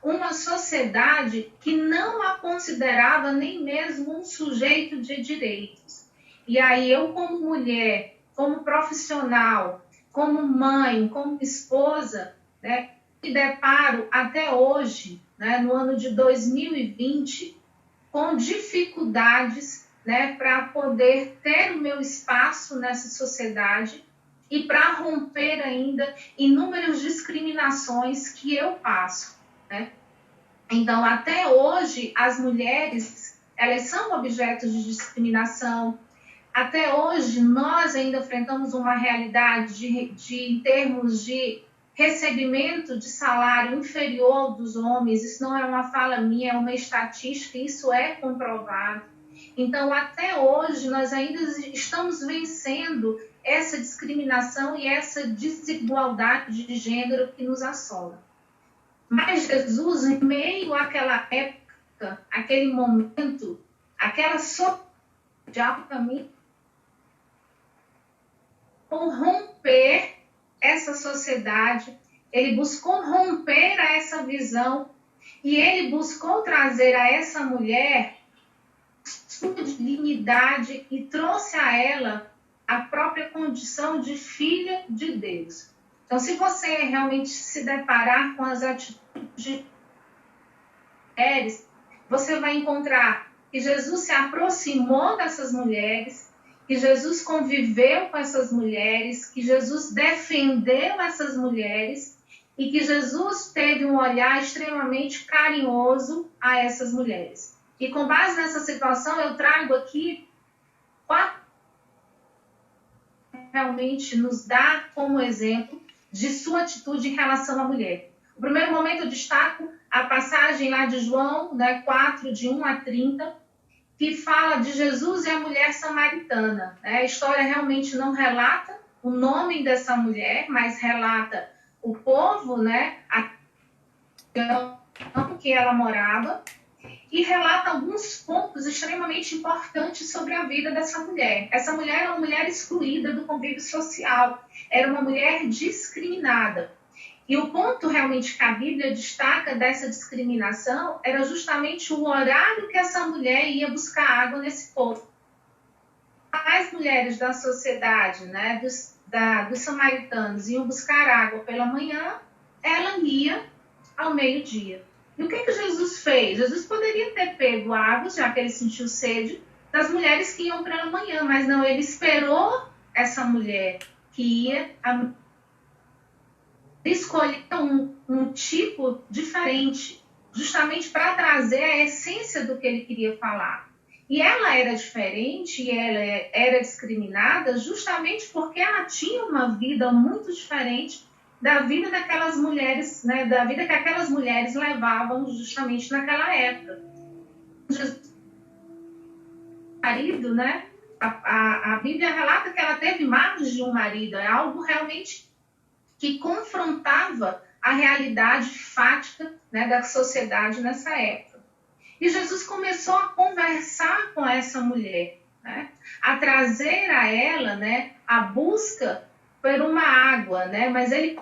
uma sociedade que não a considerava nem mesmo um sujeito de direitos. E aí eu, como mulher, como profissional, como mãe, como esposa, né, me deparo até hoje, né, no ano de 2020, com dificuldades, né, para poder ter o meu espaço nessa sociedade e para romper ainda inúmeras discriminações que eu passo. Né? Então, até hoje, as mulheres, elas são objeto de discriminação. Até hoje, nós ainda enfrentamos uma realidade em termos de recebimento de salário inferior dos homens. Isso não é uma fala minha, é uma estatística, isso é comprovado. Então, até hoje, nós ainda estamos vencendo essa discriminação e essa desigualdade de gênero que nos assola. Mas Jesus, em meio àquela época, aquele momento, aquela sociedade, para mim, romper essa sociedade, ele buscou romper essa visão e ele buscou trazer a essa mulher sua dignidade e trouxe a ela a própria condição de filha de Deus. Então, se você realmente se deparar com as atitudes de mulheres, você vai encontrar que Jesus se aproximou dessas mulheres, que Jesus conviveu com essas mulheres, que Jesus defendeu essas mulheres e que Jesus teve um olhar extremamente carinhoso a essas mulheres. E com base nessa situação, eu trago aqui 4 realmente nos dá como exemplo de sua atitude em relação à mulher. No primeiro momento, eu destaco a passagem lá de João, 4, de 1 a 30, que fala de Jesus e a mulher samaritana. A história realmente não relata o nome dessa mulher, mas relata o povo, a que ela morava, e relata alguns pontos extremamente importantes sobre a vida dessa mulher. Essa mulher era uma mulher excluída do convívio social, era uma mulher discriminada. E o ponto realmente que a Bíblia destaca dessa discriminação era justamente o horário que essa mulher ia buscar água nesse poço. As mulheres da sociedade, dos samaritanos, iam buscar água pela manhã, ela ia ao meio-dia. E o que Jesus fez? Jesus poderia ter pego água, já que ele sentiu sede, das mulheres que iam pela manhã, mas não, ele esperou essa mulher que ia, escolher um tipo diferente, justamente para trazer a essência do que ele queria falar. E ela era diferente, e ela era discriminada justamente porque ela tinha uma vida muito diferente da vida daquelas mulheres, da vida que aquelas mulheres levavam justamente naquela época. O marido, a Bíblia relata que ela teve mais de um marido, é algo realmente que confrontava a realidade fática da sociedade nessa época. E Jesus começou a conversar com essa mulher, a trazer a ela a busca por uma água, mas ele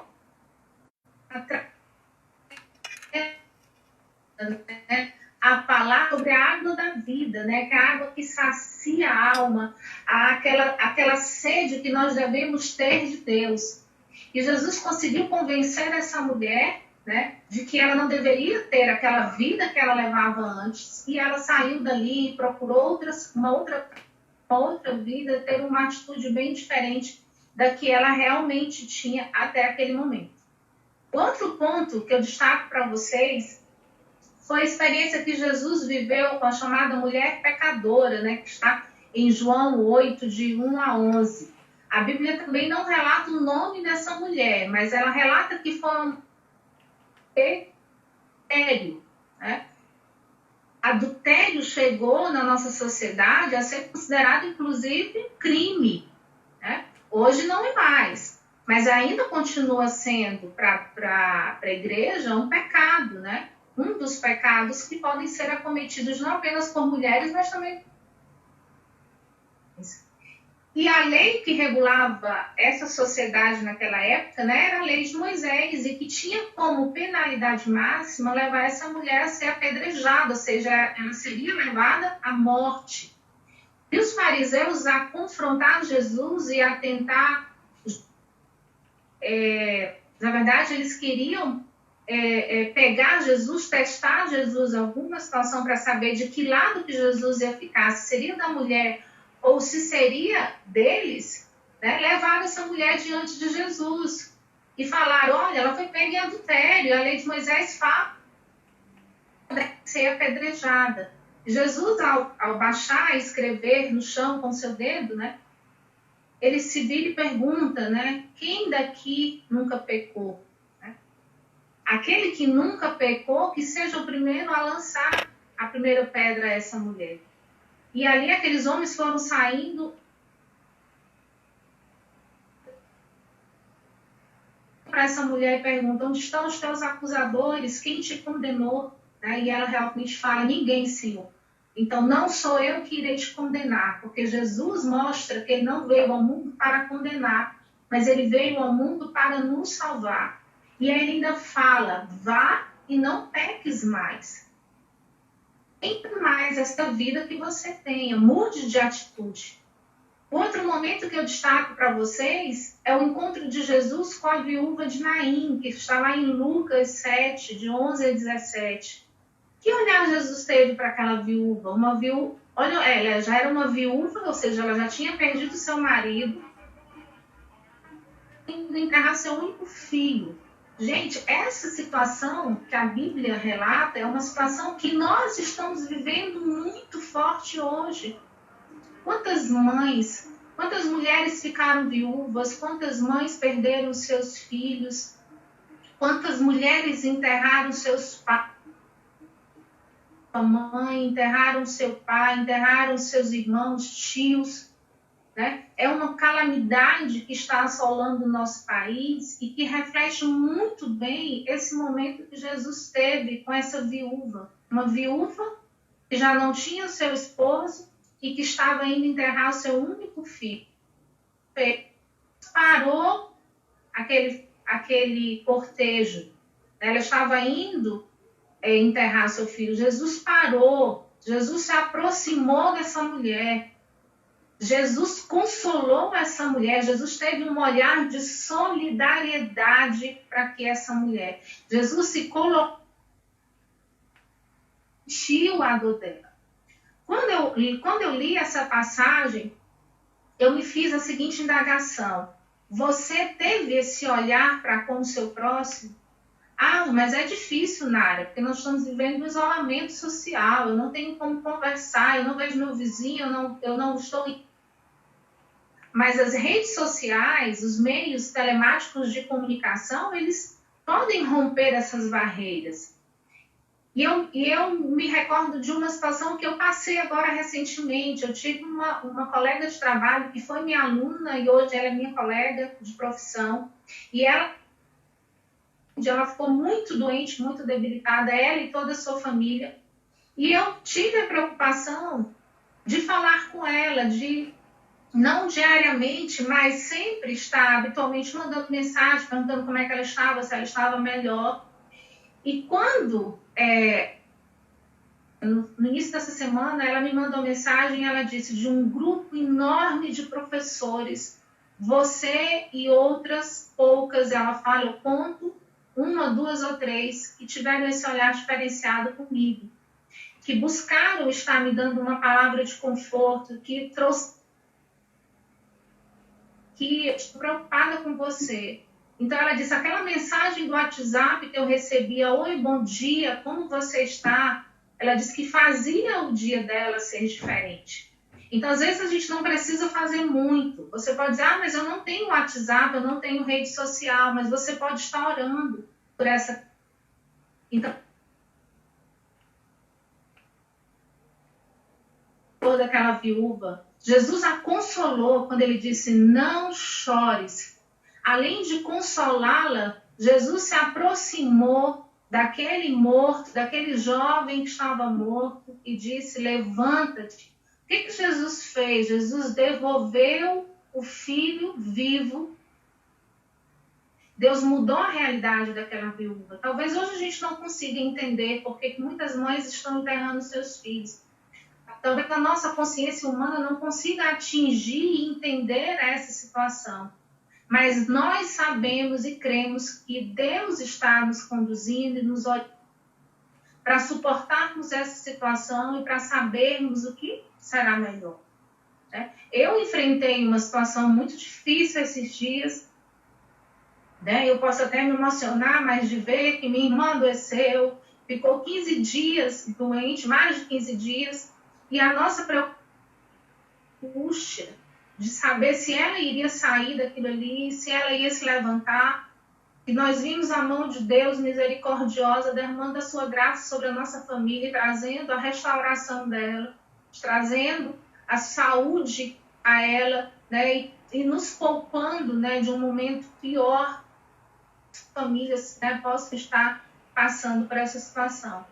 a palavra sobre a água da vida, que é a água que sacia a alma, aquela sede que nós devemos ter de Deus. E Jesus conseguiu convencer essa mulher de que ela não deveria ter aquela vida que ela levava antes, e ela saiu dali e procurou uma outra vida, ter uma atitude bem diferente da que ela realmente tinha até aquele momento. Outro ponto que eu destaco para vocês foi a experiência que Jesus viveu com a chamada mulher pecadora, que está em João 8, de 1 a 11. A Bíblia também não relata o nome dessa mulher, mas ela relata que foi um adultério. Adultério chegou na nossa sociedade a ser considerado, inclusive, crime. Hoje não é mais. Mas ainda continua sendo, para a igreja, um pecado, Um dos pecados que podem ser acometidos não apenas por mulheres, mas também... E a lei que regulava essa sociedade naquela época, era a lei de Moisés, e que tinha como penalidade máxima levar essa mulher a ser apedrejada, ou seja, ela seria levada à morte. E os fariseus, a confrontar Jesus e a tentar... na verdade, eles queriam pegar Jesus, testar Jesus em alguma situação para saber de que lado que Jesus ia ficar, se seria da mulher ou se seria deles, levaram essa mulher diante de Jesus e falaram, olha, ela foi pega em adultério, a lei de Moisés fala ser apedrejada. Jesus, ao baixar e escrever no chão com seu dedo, ele se vira e pergunta, quem daqui nunca pecou? Aquele que nunca pecou, que seja o primeiro a lançar a primeira pedra a essa mulher. E ali aqueles homens foram saindo para essa mulher e perguntam: onde estão os teus acusadores? Quem te condenou? Né? E ela realmente fala: ninguém, Senhor. Então não sou eu que irei te condenar, porque Jesus mostra que ele não veio ao mundo para condenar, mas ele veio ao mundo para nos salvar. E ele ainda fala: vá e não peques mais. Tente mais esta vida que você tenha, mude de atitude. Outro momento que eu destaco para vocês é o encontro de Jesus com a viúva de Naim, que está lá em Lucas 7, de 11 a 17. Que olhar Jesus teve para aquela viúva? Uma viúva, olha, ela já era uma viúva, ou seja, ela já tinha perdido seu marido, indo enterrar seu único filho. Gente, essa situação que a Bíblia relata é uma situação que nós estamos vivendo muito forte hoje. Quantas mães, quantas mulheres ficaram viúvas, quantas mães perderam seus filhos, quantas mulheres enterraram seus pais, a mãe, enterraram seu pai, enterraram seus irmãos, tios. Né? É uma calamidade que está assolando o nosso país e que reflete muito bem esse momento que Jesus teve com essa viúva. Uma viúva que já não tinha o seu esposo e que estava indo enterrar o seu único filho. Parou aquele cortejo. Ela estava indo enterrar seu filho. Jesus parou. Jesus se aproximou dessa mulher. Jesus consolou essa mulher. Jesus teve um olhar de solidariedade para que essa mulher. Jesus se colocou, sentiu a dor dela. Quando eu li essa passagem, eu me fiz a seguinte indagação: você teve esse olhar para com o seu próximo? Ah, mas é difícil, Nara, porque nós estamos vivendo um isolamento social, eu não tenho como conversar, eu não vejo meu vizinho, eu não estou... Mas as redes sociais, os meios telemáticos de comunicação, eles podem romper essas barreiras. E eu me recordo de uma situação que eu passei agora recentemente. Eu tive uma colega de trabalho que foi minha aluna e hoje ela é minha colega de profissão. E ela ficou muito doente, muito debilitada, ela e toda a sua família. E eu tive a preocupação de falar com ela, de não diariamente, mas sempre estar habitualmente mandando mensagem, perguntando como é que ela estava, se ela estava melhor. E quando, no início dessa semana, ela me mandou mensagem, ela disse: de um grupo enorme de professores, você e outras poucas, ela fala, eu conto, 1, 2 ou 3, que tiveram esse olhar diferenciado comigo, que buscaram estar me dando uma palavra de conforto, que estou preocupada com você. Então ela disse, aquela mensagem do WhatsApp que eu recebia, oi, bom dia, como você está? Ela disse que fazia o dia dela ser diferente. Então, às vezes, a gente não precisa fazer muito. Você pode dizer, mas eu não tenho WhatsApp, eu não tenho rede social, mas você pode estar orando por essa... Então, toda aquela viúva, Jesus a consolou quando ele disse, não chores. Além de consolá-la, Jesus se aproximou daquele morto, daquele jovem que estava morto e disse, levanta-te. O que Jesus fez? Jesus devolveu o filho vivo. Deus mudou a realidade daquela viúva. Talvez hoje a gente não consiga entender porque muitas mães estão enterrando seus filhos. Talvez a nossa consciência humana não consiga atingir e entender essa situação. Mas nós sabemos e cremos que Deus está nos conduzindo e nos olhando para suportarmos essa situação e para sabermos o que será melhor. Né? Eu enfrentei uma situação muito difícil esses dias. Né? Eu posso até me emocionar, mas de ver que minha irmã adoeceu, ficou 15 dias doente, mais de 15 dias, e a nossa angústia de saber se ela iria sair daquilo ali, se ela ia se levantar. E nós vimos a mão de Deus misericordiosa derramando a sua graça sobre a nossa família, trazendo a restauração dela. trazendo a saúde a ela, né, e nos poupando, né, de um momento pior, famílias, né, possam estar passando por essa situação.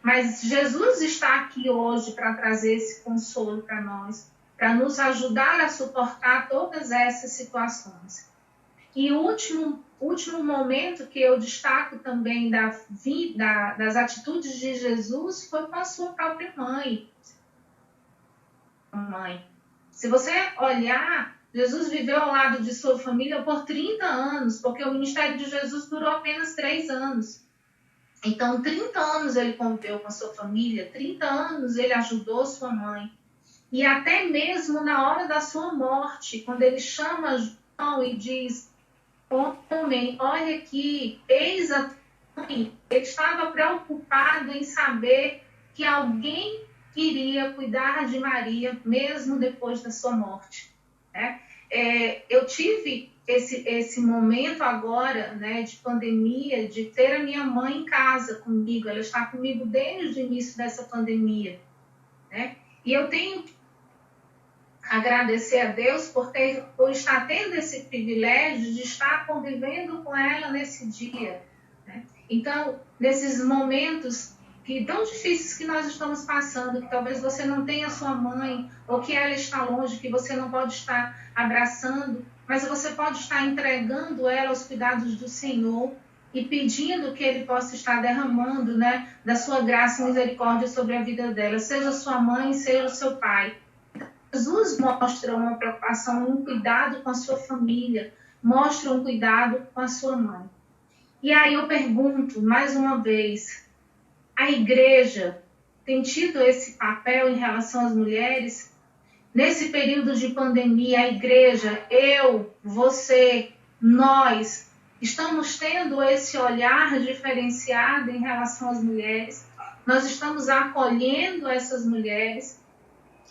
Mas Jesus está aqui hoje para trazer esse consolo para nós, para nos ajudar a suportar todas essas situações. E o último momento que eu destaco também das atitudes de Jesus foi com a sua própria mãe. Se você olhar, Jesus viveu ao lado de sua família por 30 anos, porque o ministério de Jesus durou apenas 3 anos. Então, 30 anos ele conviveu com a sua família, 30 anos ele ajudou sua mãe. E até mesmo na hora da sua morte, quando ele chama João e diz: homem, olha aqui, eis a tua mãe. Ele estava preocupado em saber que alguém iria cuidar de Maria, mesmo depois da sua morte. Né? Eu tive esse momento agora, né, de pandemia, de ter a minha mãe em casa comigo. Ela está comigo desde o início dessa pandemia. Né? E eu tenho que agradecer a Deus por estar tendo esse privilégio de estar convivendo com ela nesse dia. Né? Então, nesses momentos tão difíceis que nós estamos passando, que talvez você não tenha sua mãe, ou que ela está longe, que você não pode estar abraçando, mas você pode estar entregando ela aos cuidados do Senhor e pedindo que Ele possa estar derramando, né, da sua graça e misericórdia sobre a vida dela, seja sua mãe, seja o seu pai. Jesus mostra uma preocupação, um cuidado com a sua família, mostra um cuidado com a sua mãe. E aí eu pergunto, mais uma vez, a igreja tem tido esse papel em relação às mulheres? Nesse período de pandemia, a igreja, eu, você, nós, estamos tendo esse olhar diferenciado em relação às mulheres? Nós estamos acolhendo essas mulheres?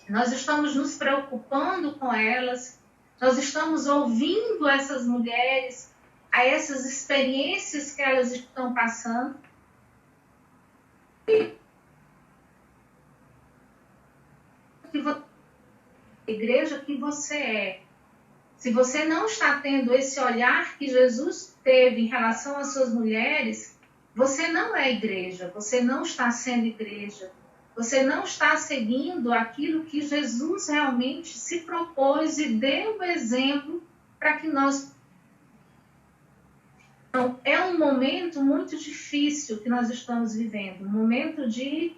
Nós estamos nos preocupando com elas? Nós estamos ouvindo essas mulheres, a essas experiências que elas estão passando? Igreja que você é. Se você não está tendo esse olhar que Jesus teve em relação às suas mulheres, você não é igreja, você não está sendo igreja, você não está seguindo aquilo que Jesus realmente se propôs e deu o exemplo para que nós... Então, é um momento muito difícil que nós estamos vivendo, um momento de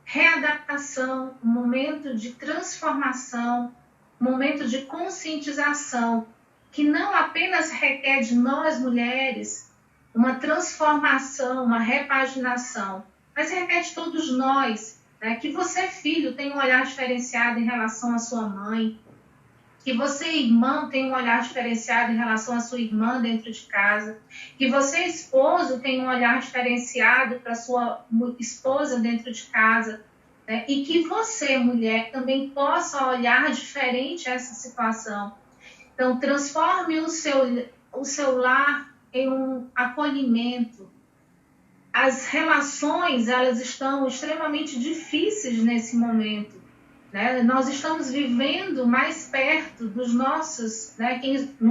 readaptação, um momento de transformação, um momento de conscientização, que não apenas requer de nós mulheres uma transformação, uma repaginação, mas requer de todos nós, né? Que você, filho, tenha um olhar diferenciado em relação à sua mãe, que você, irmão, tenha um olhar diferenciado em relação à sua irmã dentro de casa, que você, esposo, tenha um olhar diferenciado para a sua esposa dentro de casa, né? E que você, mulher, também possa olhar diferente a essa situação. Então, transforme o seu lar em um acolhimento. As relações, elas estão extremamente difíceis nesse momento. Né? Nós estamos vivendo mais perto dos nossos, né,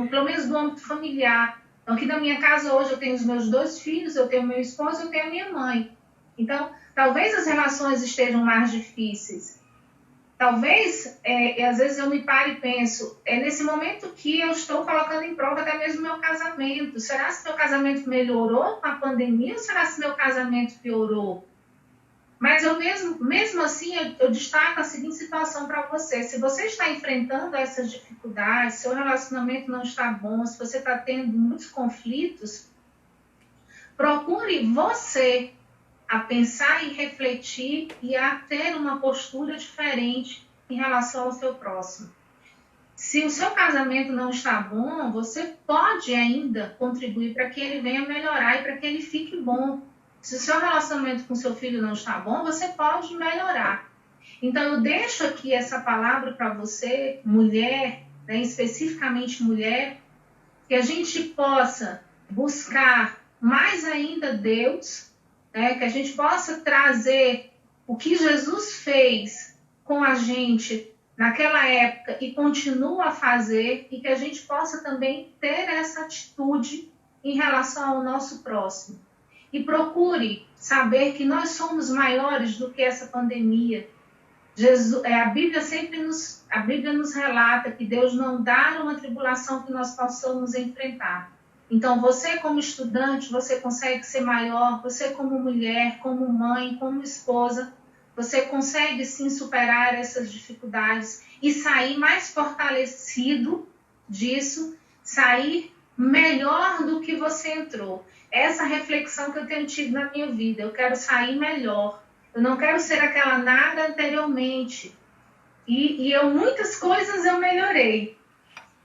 pelo menos do âmbito familiar. Então, aqui na minha casa hoje eu tenho os meus 2 filhos, eu tenho meu esposo, eu tenho a minha mãe. Então, talvez as relações estejam mais difíceis. Talvez, às vezes eu me paro e penso, é nesse momento que eu estou colocando em prova até mesmo meu casamento. Será que meu casamento melhorou com a pandemia ou será que meu casamento piorou? Mas eu mesmo assim, eu destaco a seguinte situação para você. Se você está enfrentando essas dificuldades, seu relacionamento não está bom, se você está tendo muitos conflitos, procure você a pensar e refletir e a ter uma postura diferente em relação ao seu próximo. Se o seu casamento não está bom, você pode ainda contribuir para que ele venha melhorar e para que ele fique bom. Se o seu relacionamento com seu filho não está bom, você pode melhorar. Então, eu deixo aqui essa palavra para você, mulher, né, especificamente mulher, que a gente possa buscar mais ainda Deus, né, que a gente possa trazer o que Jesus fez com a gente naquela época e continua a fazer, e que a gente possa também ter essa atitude em relação ao nosso próximo. E procure saber que nós somos maiores do que essa pandemia. A Bíblia nos relata que Deus não dá uma tribulação que nós possamos enfrentar. Então, você como estudante, você consegue ser maior, você como mulher, como mãe, como esposa, você consegue sim superar essas dificuldades e sair mais fortalecido disso, sair melhor do que você entrou. Essa reflexão que eu tenho tido na minha vida, eu quero sair melhor. Eu não quero ser aquela nada anteriormente. E muitas coisas eu melhorei.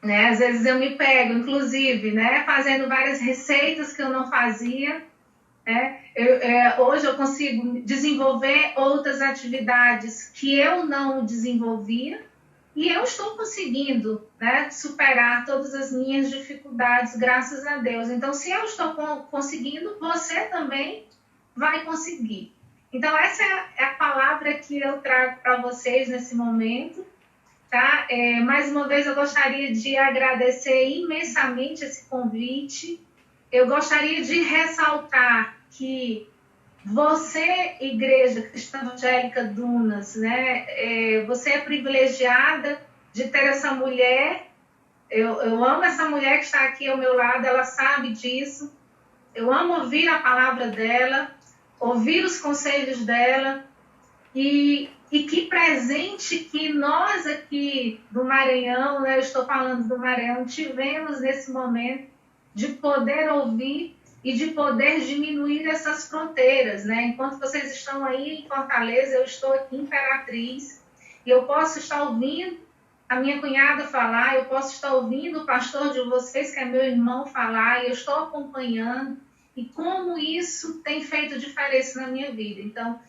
Né? Às vezes eu me pego, inclusive, né, fazendo várias receitas que eu não fazia. Né? Hoje eu consigo desenvolver outras atividades que eu não desenvolvia. E eu estou conseguindo, né, superar todas as minhas dificuldades, graças a Deus. Então, se eu estou conseguindo, você também vai conseguir. Então, essa é a palavra que eu trago para vocês nesse momento. Tá? Mais uma vez, eu gostaria de agradecer imensamente esse convite. Eu gostaria de ressaltar que você, Igreja Cristã Evangélica Dunas, né, você é privilegiada de ter essa mulher. Eu amo essa mulher que está aqui ao meu lado, ela sabe disso. Eu amo ouvir a palavra dela, ouvir os conselhos dela. E que presente que nós aqui do Maranhão, né, eu estou falando do Maranhão, tivemos nesse momento de poder ouvir e de poder diminuir essas fronteiras, né? Enquanto vocês estão aí em Fortaleza, eu estou aqui em Imperatriz, e eu posso estar ouvindo a minha cunhada falar, eu posso estar ouvindo o pastor de vocês, que é meu irmão, falar, e eu estou acompanhando, e como isso tem feito diferença na minha vida. Então,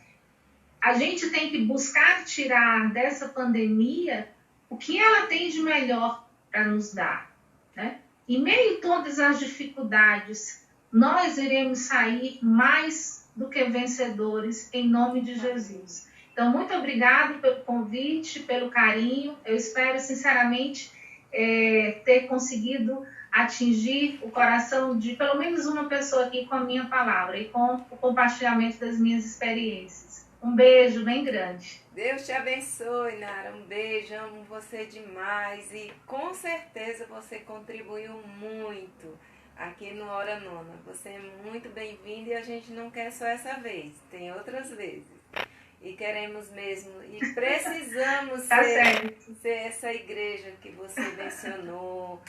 a gente tem que buscar tirar dessa pandemia o que ela tem de melhor para nos dar, né? Em meio a todas as dificuldades, nós iremos sair mais do que vencedores, em nome de Jesus. Então, muito obrigado pelo convite, pelo carinho. Eu espero, sinceramente, ter conseguido atingir o coração de pelo menos uma pessoa aqui com a minha palavra e com o compartilhamento das minhas experiências. Um beijo bem grande. Deus te abençoe, Nara. Um beijo, amo você demais. E com certeza você contribuiu muito aqui no Hora Nona. Você é muito bem-vinda e a gente não quer só essa vez, tem outras vezes. E queremos mesmo, e precisamos ser essa igreja que você mencionou,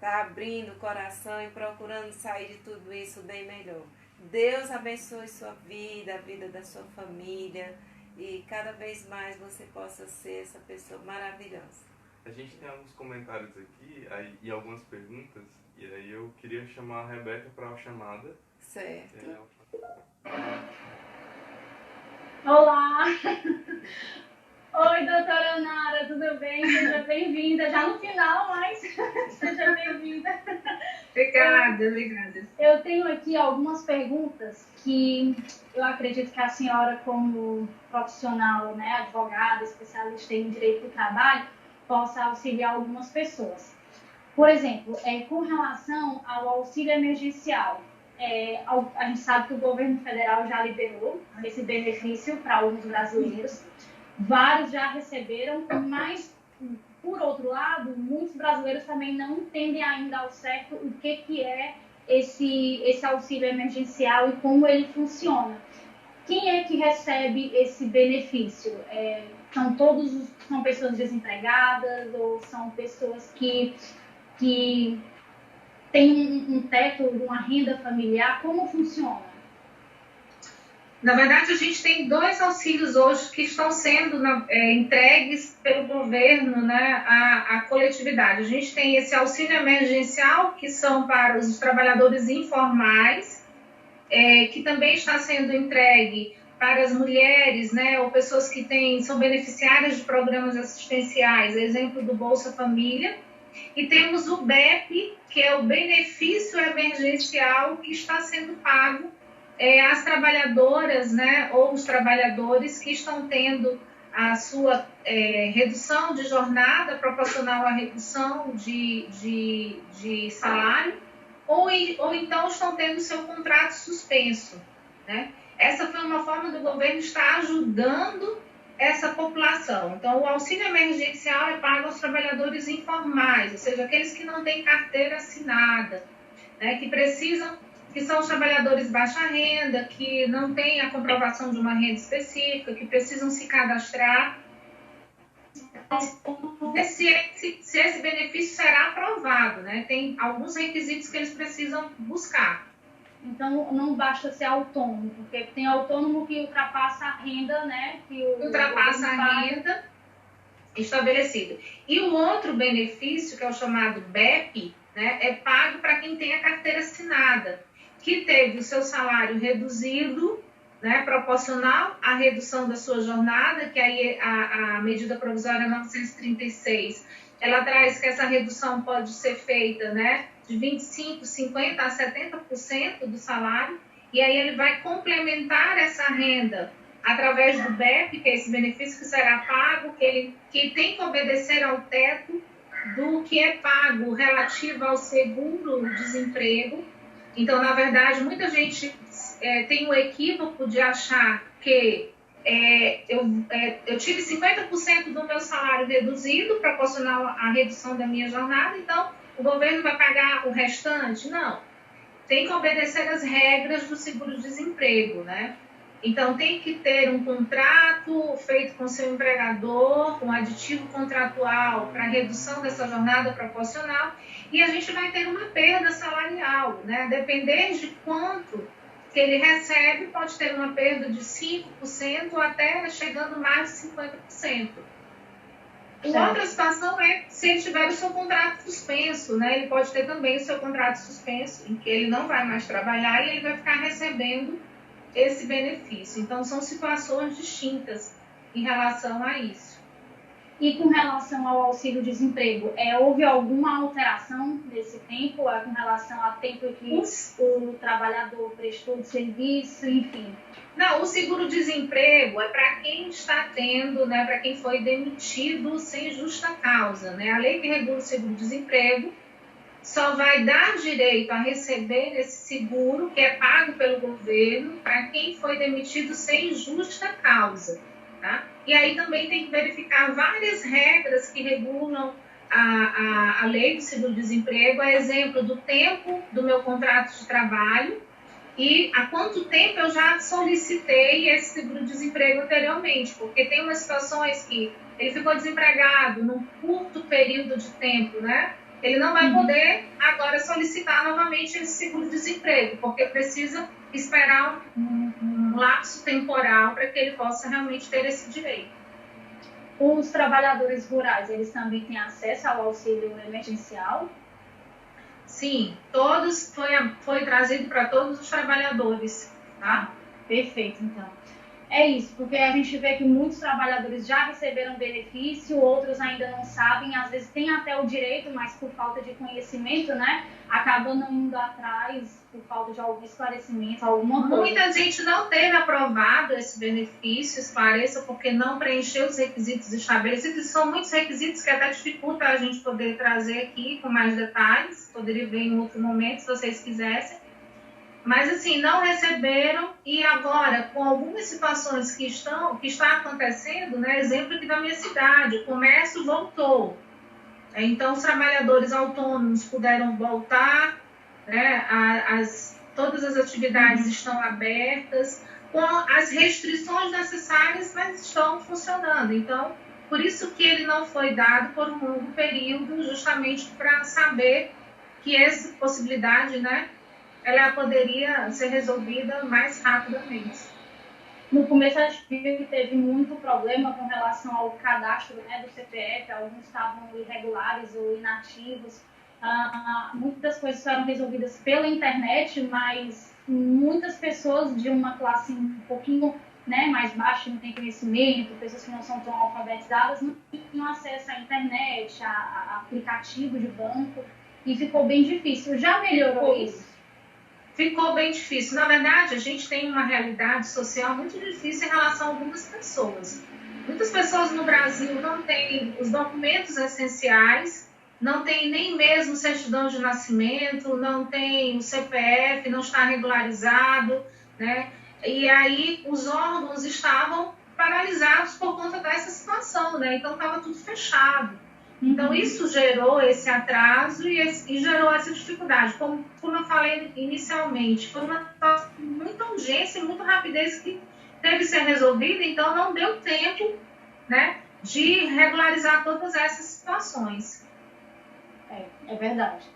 tá abrindo o coração e procurando sair de tudo isso bem melhor. Deus abençoe sua vida, a vida da sua família, e cada vez mais você possa ser essa pessoa maravilhosa. A gente tem alguns comentários aqui e algumas perguntas, e aí eu queria chamar a Rebeca para a chamada. Certo. Olá! Oi, doutora Nara, tudo bem? Seja bem-vinda. Já no final, mas seja bem-vinda. Obrigada. Eu tenho aqui algumas perguntas que eu acredito que a senhora, como profissional, né, advogada, especialista em direito do trabalho, possa auxiliar algumas pessoas. Por exemplo, com relação ao auxílio emergencial, a gente sabe que o governo federal já liberou esse benefício para alguns brasileiros. Vários já receberam, mas, por outro lado, muitos brasileiros também não entendem ainda ao certo o que é esse auxílio emergencial e como ele funciona. Quem é que recebe esse benefício? São pessoas desempregadas ou são pessoas que têm um teto, uma renda familiar? Como funciona? Na verdade, a gente tem 2 auxílios hoje que estão sendo entregues pelo governo, né, à coletividade. A gente tem esse auxílio emergencial, que são para os trabalhadores informais, que também está sendo entregue para as mulheres, né, ou pessoas que são beneficiárias de programas assistenciais, exemplo do Bolsa Família. E temos o BEP, que é o benefício emergencial, que está sendo pago às trabalhadoras, né, ou os trabalhadores que estão tendo a sua redução de jornada proporcional à redução de salário, ou então estão tendo seu contrato suspenso, né? Essa foi uma forma do governo estar ajudando essa população. Então, o auxílio emergencial é pago aos trabalhadores informais, ou seja, aqueles que não têm carteira assinada, né, que são os trabalhadores de baixa renda, que não têm a comprovação de uma renda específica, que precisam se cadastrar. Se esse benefício será aprovado, né? Tem alguns requisitos que eles precisam buscar. Então, não basta ser autônomo, porque tem autônomo que ultrapassa a renda, né? Ultrapassa a renda estabelecida. E o outro benefício, que é o chamado BEP, né, é pago para quem tem a carteira assinada, que teve o seu salário reduzido, né, proporcional à redução da sua jornada, que aí a medida provisória 936, ela traz que essa redução pode ser feita, né, de 25%, 50% a 70% do salário, e aí ele vai complementar essa renda através do BEP, que é esse benefício que será pago, que tem que obedecer ao teto do que é pago relativo ao seguro-desemprego. Então, na verdade, muita gente tem o equívoco de achar que eu tive 50% do meu salário reduzido, proporcional à redução da minha jornada, então o governo vai pagar o restante? Não. Tem que obedecer às regras do seguro-desemprego, né? Então, tem que ter um contrato feito com seu empregador, um aditivo contratual para redução dessa jornada proporcional, e a gente vai ter uma perda salarial, né? Depender de quanto que ele recebe, pode ter uma perda de 5% ou até chegando mais de 50%. Outra situação é se ele tiver o seu contrato suspenso, né? Ele pode ter também o seu contrato suspenso, em que ele não vai mais trabalhar e ele vai ficar recebendo esse benefício. Então, são situações distintas em relação a isso. E com relação ao auxílio-desemprego, houve alguma alteração nesse tempo? Com relação ao tempo que o trabalhador prestou de serviço, enfim? Não, o seguro-desemprego é para quem está tendo, né, para quem foi demitido sem justa causa, né? A lei que regula o seguro-desemprego só vai dar direito a receber esse seguro, que é pago pelo governo, para quem foi demitido sem justa causa, tá? E aí também tem que verificar várias regras que regulam a lei do seguro-desemprego, a exemplo do tempo do meu contrato de trabalho, e há quanto tempo eu já solicitei esse seguro-desemprego anteriormente, porque tem umas situações que ele ficou desempregado num curto período de tempo, né? Ele não vai poder agora solicitar novamente esse seguro-desemprego, porque precisa esperar um lapso temporal para que ele possa realmente ter esse direito. Os trabalhadores rurais, eles também têm acesso ao auxílio emergencial? Sim, todos foi trazido para todos os trabalhadores, tá? Perfeito, então. É isso, porque a gente vê que muitos trabalhadores já receberam benefício, outros ainda não sabem, às vezes têm até o direito, mas por falta de conhecimento, né, acabam não indo atrás por falta de algum esclarecimento, alguma coisa. Muita gente não teve aprovado esse benefício, esclareça, porque não preencheu os requisitos estabelecidos. São muitos requisitos que até dificulta a gente poder trazer aqui com mais detalhes, poderia ver em outro momento, se vocês quisessem. Mas, assim, não receberam, e agora, com algumas situações que está acontecendo, né, exemplo aqui da minha cidade, o comércio voltou. Então, os trabalhadores autônomos puderam voltar, né, todas as atividades estão abertas, com as restrições necessárias, mas estão funcionando. Então, por isso que ele não foi dado por um longo período, justamente para saber que essa possibilidade, né, ela poderia ser resolvida mais rapidamente. No começo a gente viu que teve muito problema com relação ao cadastro, né, do CPF, alguns estavam irregulares ou inativos. Muitas coisas foram resolvidas pela internet, mas muitas pessoas de uma classe um pouquinho, né, mais baixa, não tem conhecimento, pessoas que não são tão alfabetizadas, não tinham acesso à internet, a aplicativo de banco, e ficou bem difícil. Já melhorou isso? Ficou bem difícil. Na verdade, a gente tem uma realidade social muito difícil em relação a algumas pessoas. Muitas pessoas no Brasil não têm os documentos essenciais, não tem nem mesmo certidão de nascimento, não tem o CPF, não está regularizado, né? E aí os órgãos estavam paralisados por conta dessa situação, né? Então estava tudo fechado. Então isso gerou esse atraso e gerou essa dificuldade. Como eu falei inicialmente, foi uma situação com muita urgência e muita rapidez que teve que ser resolvida, então não deu tempo, né, de regularizar todas essas situações. É verdade.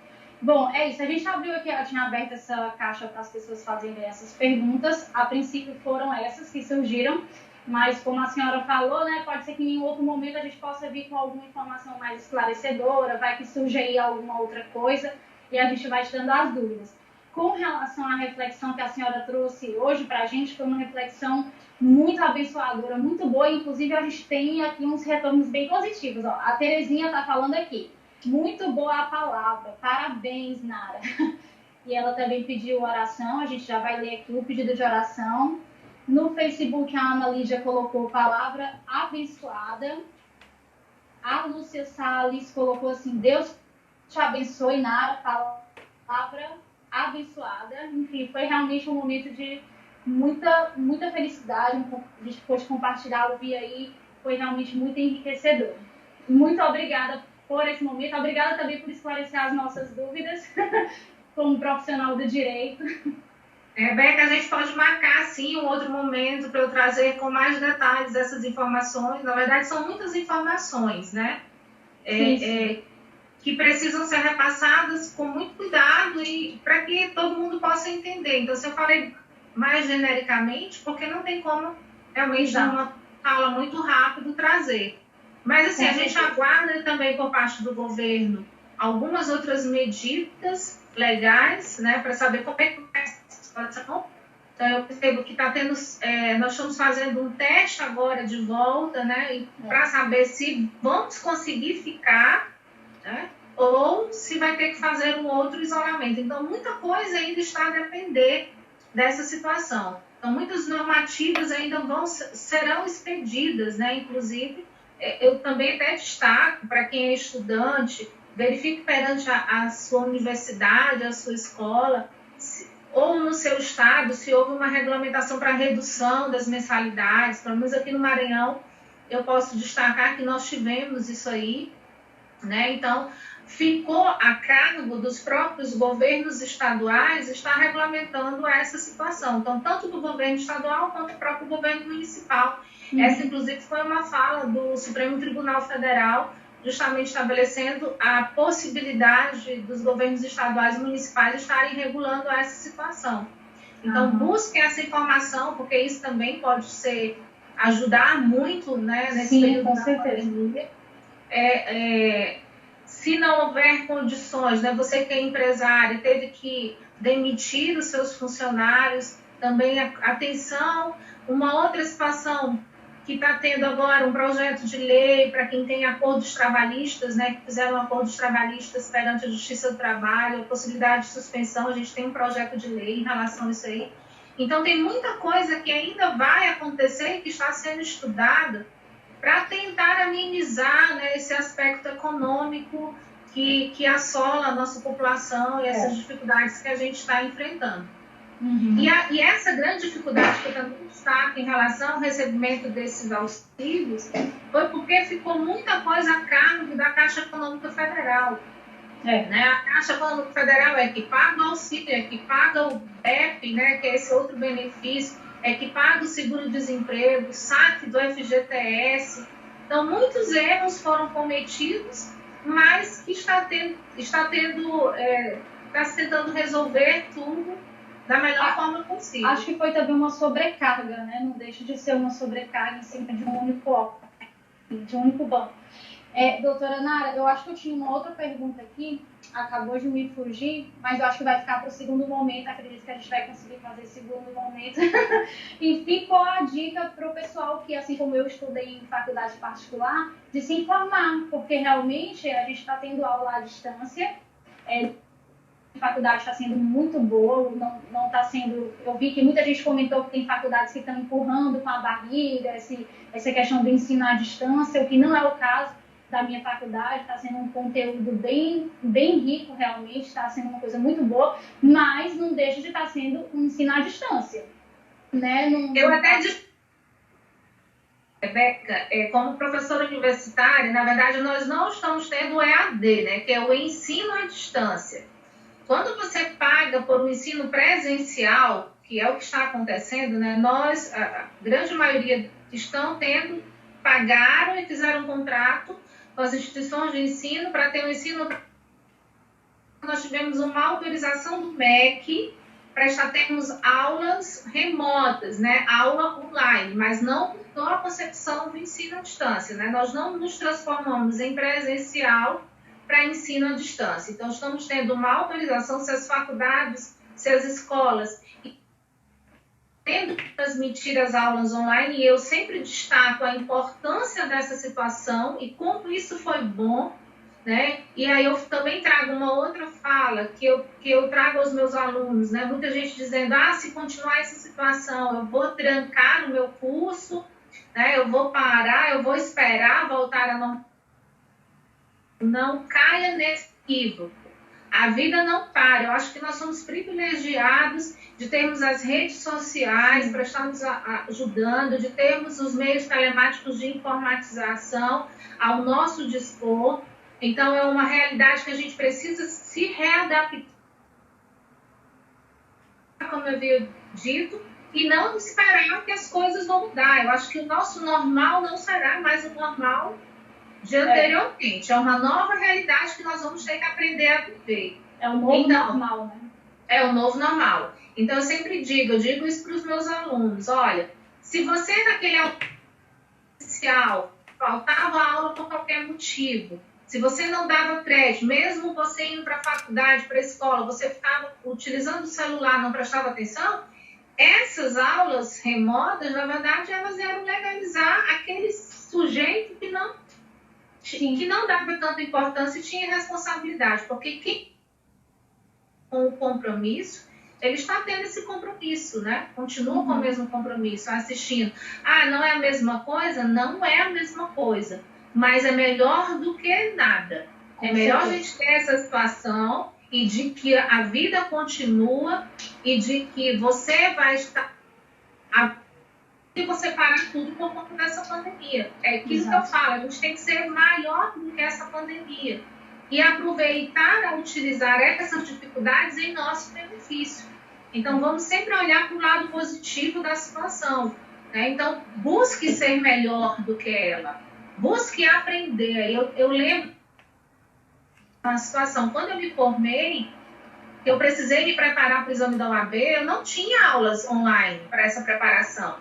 Bom, é isso. A gente abriu aqui, eu tinha aberto essa caixa para as pessoas fazerem essas perguntas. A princípio foram essas que surgiram, mas como a senhora falou, né, pode ser que em outro momento a gente possa vir com alguma informação mais esclarecedora, vai que surge aí alguma outra coisa e a gente vai tirando as dúvidas. Com relação à reflexão que a senhora trouxe hoje para a gente, foi uma reflexão muito abençoadora, muito boa. Inclusive, a gente tem aqui uns retornos bem positivos. Ó, a Terezinha está falando aqui. Muito boa a palavra. Parabéns, Nara. E ela também pediu oração. A gente já vai ler aqui o pedido de oração. No Facebook, a Ana Lídia colocou palavra abençoada. A Lúcia Salles colocou assim: Deus te abençoe, Nara. Palavra abençoada. Enfim, foi realmente um momento de muita felicidade. A gente pôde compartilhar, ouvir aí. Foi realmente muito enriquecedor. Muito obrigada por esse momento. Obrigada também por esclarecer as nossas dúvidas como profissional do direito. Beca, a gente pode marcar, sim, um outro momento para eu trazer com mais detalhes essas informações. Na verdade, são muitas informações, né? Sim. Que precisam ser repassadas com muito cuidado e para que todo mundo possa entender. Então, se eu falei mais genericamente, porque não tem como realmente dar uma fala muito rápido trazer. Mas, assim, a gente aguarda também por parte do governo algumas outras medidas legais, né, para saber como é que vai ser essa situação. Então, eu percebo que está tendo, nós estamos fazendo um teste agora de volta, né, para saber se vamos conseguir ficar, né, ou se vai ter que fazer um outro isolamento. Então, muita coisa ainda está a depender dessa situação. Então, muitas normativas ainda serão expedidas, né, inclusive. Eu também até destaco para quem é estudante, verifique perante a sua universidade, a sua escola, ou no seu estado, se houve uma regulamentação para redução das mensalidades. Pelo menos aqui no Maranhão, eu posso destacar que nós tivemos isso aí, né? Então, ficou a cargo dos próprios governos estaduais estar regulamentando essa situação. Então, tanto do governo estadual quanto do próprio governo municipal. Essa, inclusive, foi uma fala do Supremo Tribunal Federal, justamente estabelecendo a possibilidade dos governos estaduais e municipais estarem regulando essa situação. Então, busquem essa informação, porque isso também pode ajudar muito, né, nesse período da pandemia. Se não houver condições, né, você que é empresário, teve que demitir os seus funcionários, também atenção. Uma outra situação que está tendo agora um projeto de lei para quem tem acordos trabalhistas, né, que fizeram acordos trabalhistas perante a Justiça do Trabalho, a possibilidade de suspensão, a gente tem um projeto de lei em relação a isso aí. Então, tem muita coisa que ainda vai acontecer e que está sendo estudada para tentar amenizar, né, esse aspecto econômico que assola a nossa população e essas dificuldades que a gente está enfrentando. E essa grande dificuldade que eu também destaco em relação ao recebimento desses auxílios foi porque ficou muita coisa a cargo da Caixa Econômica Federal. Né? A Caixa Econômica Federal é que paga o auxílio, é que paga o BEP, né, que é esse outro benefício, é que paga o seguro-desemprego, o saque do FGTS. Então, muitos erros foram cometidos, mas que está se tentando resolver tudo da melhor forma possível. Acho que foi também uma sobrecarga, né? Não deixa de ser uma sobrecarga em cima de um único banco. Doutora Nara, eu acho que eu tinha uma outra pergunta aqui, acabou de me fugir, mas eu acho que vai ficar para o segundo momento, acredito que a gente vai conseguir fazer segundo momento. E ficou a dica para o pessoal que, assim como eu estudei em faculdade particular, de se informar, porque realmente a gente está tendo aula à distância, faculdade faculdade está sendo muito boa, não está sendo... Eu vi que muita gente comentou que tem faculdades que estão empurrando com a barriga, essa questão do ensino à distância, o que não é o caso da minha faculdade, está sendo um conteúdo bem, bem rico realmente, está sendo uma coisa muito boa, mas não deixa de estar sendo um ensino à distância, né? Eu até Rebeca, como professora universitária, na verdade, nós não estamos tendo o EAD, né, que é o ensino à distância. Quando você paga por um ensino presencial, que é o que está acontecendo, né, a grande maioria pagaram e fizeram um contrato com as instituições de ensino para ter um ensino. Nós tivemos uma autorização do MEC para termos aulas remotas, né? Aula online, mas não mudou a concepção do ensino à distância, né? Nós não nos transformamos em presencial para ensino à distância. Então, estamos tendo uma autorização se as faculdades, se as escolas tendo que transmitir as aulas online, e eu sempre destaco a importância dessa situação e como isso foi bom, né? E aí eu também trago uma outra fala que eu trago aos meus alunos, né? Muita gente dizendo, se continuar essa situação, eu vou trancar o meu curso, né? Eu vou parar, eu vou esperar voltar a não caia nesse equívoco. A vida não para. Eu acho que nós somos privilegiados de termos as redes sociais para estarmos ajudando, de termos os meios telemáticos de informatização ao nosso dispor. Então, é uma realidade que a gente precisa se readaptar, como eu havia dito, e não esperar que as coisas vão mudar. Eu acho que o nosso normal não será mais o normal de anteriormente. É uma nova realidade que nós vamos ter que aprender a viver. É o novo normal, né? É o novo normal. Então, eu sempre digo isso para os meus alunos. Olha, se você naquele inicial faltava aula por qualquer motivo, se você não dava crédito, mesmo você indo para a faculdade, para a escola, você ficava utilizando o celular, não prestava atenção, essas aulas remotas, na verdade, elas vieram legalizar aquele sujeito que não dava tanta importância e tinha responsabilidade, porque quem com o compromisso, ele está tendo esse compromisso, né? Continua com o mesmo compromisso, assistindo. Não é a mesma coisa? Não é a mesma coisa, mas é melhor do que nada. É melhor a gente ter essa situação e de que a vida continua e de que você vai estar... E você parar tudo por conta dessa pandemia. É aquilo que eu falo, a gente tem que ser maior do que essa pandemia e aproveitar a utilizar essas dificuldades em nosso benefício. Então, vamos sempre olhar para o lado positivo da situação, né? Então, busque ser melhor do que ela. Busque aprender. Eu lembro uma situação, quando eu me formei, eu precisei me preparar para o exame da OAB, eu não tinha aulas online para essa preparação.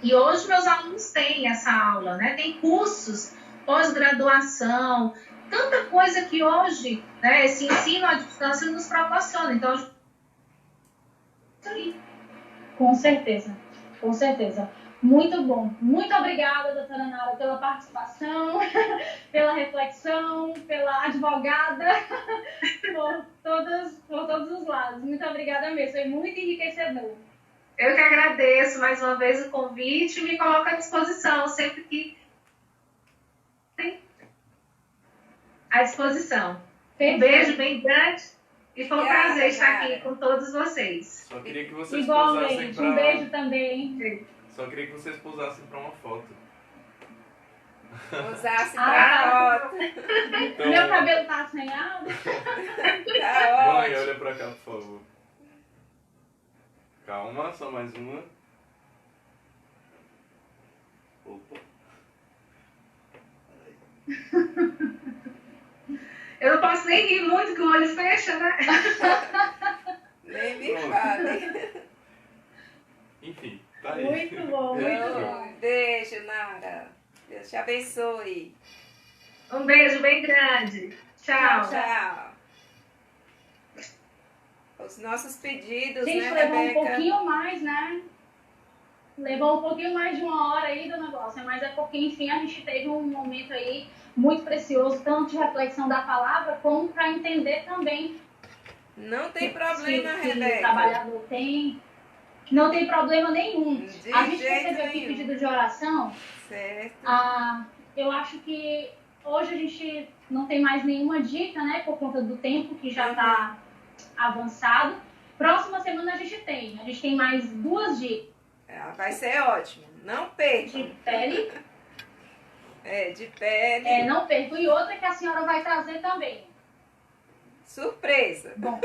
E hoje meus alunos têm essa aula, né? Tem cursos, pós-graduação, tanta coisa que hoje, né, esse ensino à distância nos proporciona. Então, com certeza, com certeza. Muito bom. Muito obrigada, doutora Nara, pela participação, pela reflexão, pela advogada, por todos os lados. Muito obrigada mesmo, foi muito enriquecedor. Eu que agradeço mais uma vez o convite e me coloco à disposição sempre que à disposição. Um beijo bem grande e foi um prazer estar aqui com todos vocês. Só queria que vocês igualmente, um beijo também. Só queria que vocês posassem para uma foto. Posassem para foto. Então, meu cabelo tá assanhado. Tá mãe, ótimo. olha para cá, por favor. Calma, só mais uma. Opa. Eu não posso nem rir muito que o olho fecha, né? Nem me fale. Enfim, tá aí. Muito bom, muito bom. Beijo, Nara. Deus te abençoe. Um beijo bem grande. Tchau. Tchau. Os nossos pedidos, Gente, né, levou Rebeca? um pouquinho mais, né? Levou um pouquinho mais de uma hora aí do negócio, mas é porque, enfim, a gente teve um momento aí muito precioso, tanto de reflexão da palavra, como para entender também Não tem problema, se o Rebeca. trabalhador tem. Não tem problema nenhum. De A gente jeito recebeu aqui nenhum. pedido de oração. Certo. Eu acho que hoje a gente não tem mais nenhuma dica, né? Por conta do tempo que já está avançado. Próxima semana a gente tem. A gente tem mais 2 dicas. Vai ser ótimo. Não perca. De pele. De pele. Não perco. E outra que a senhora vai trazer também. Surpresa. Bom,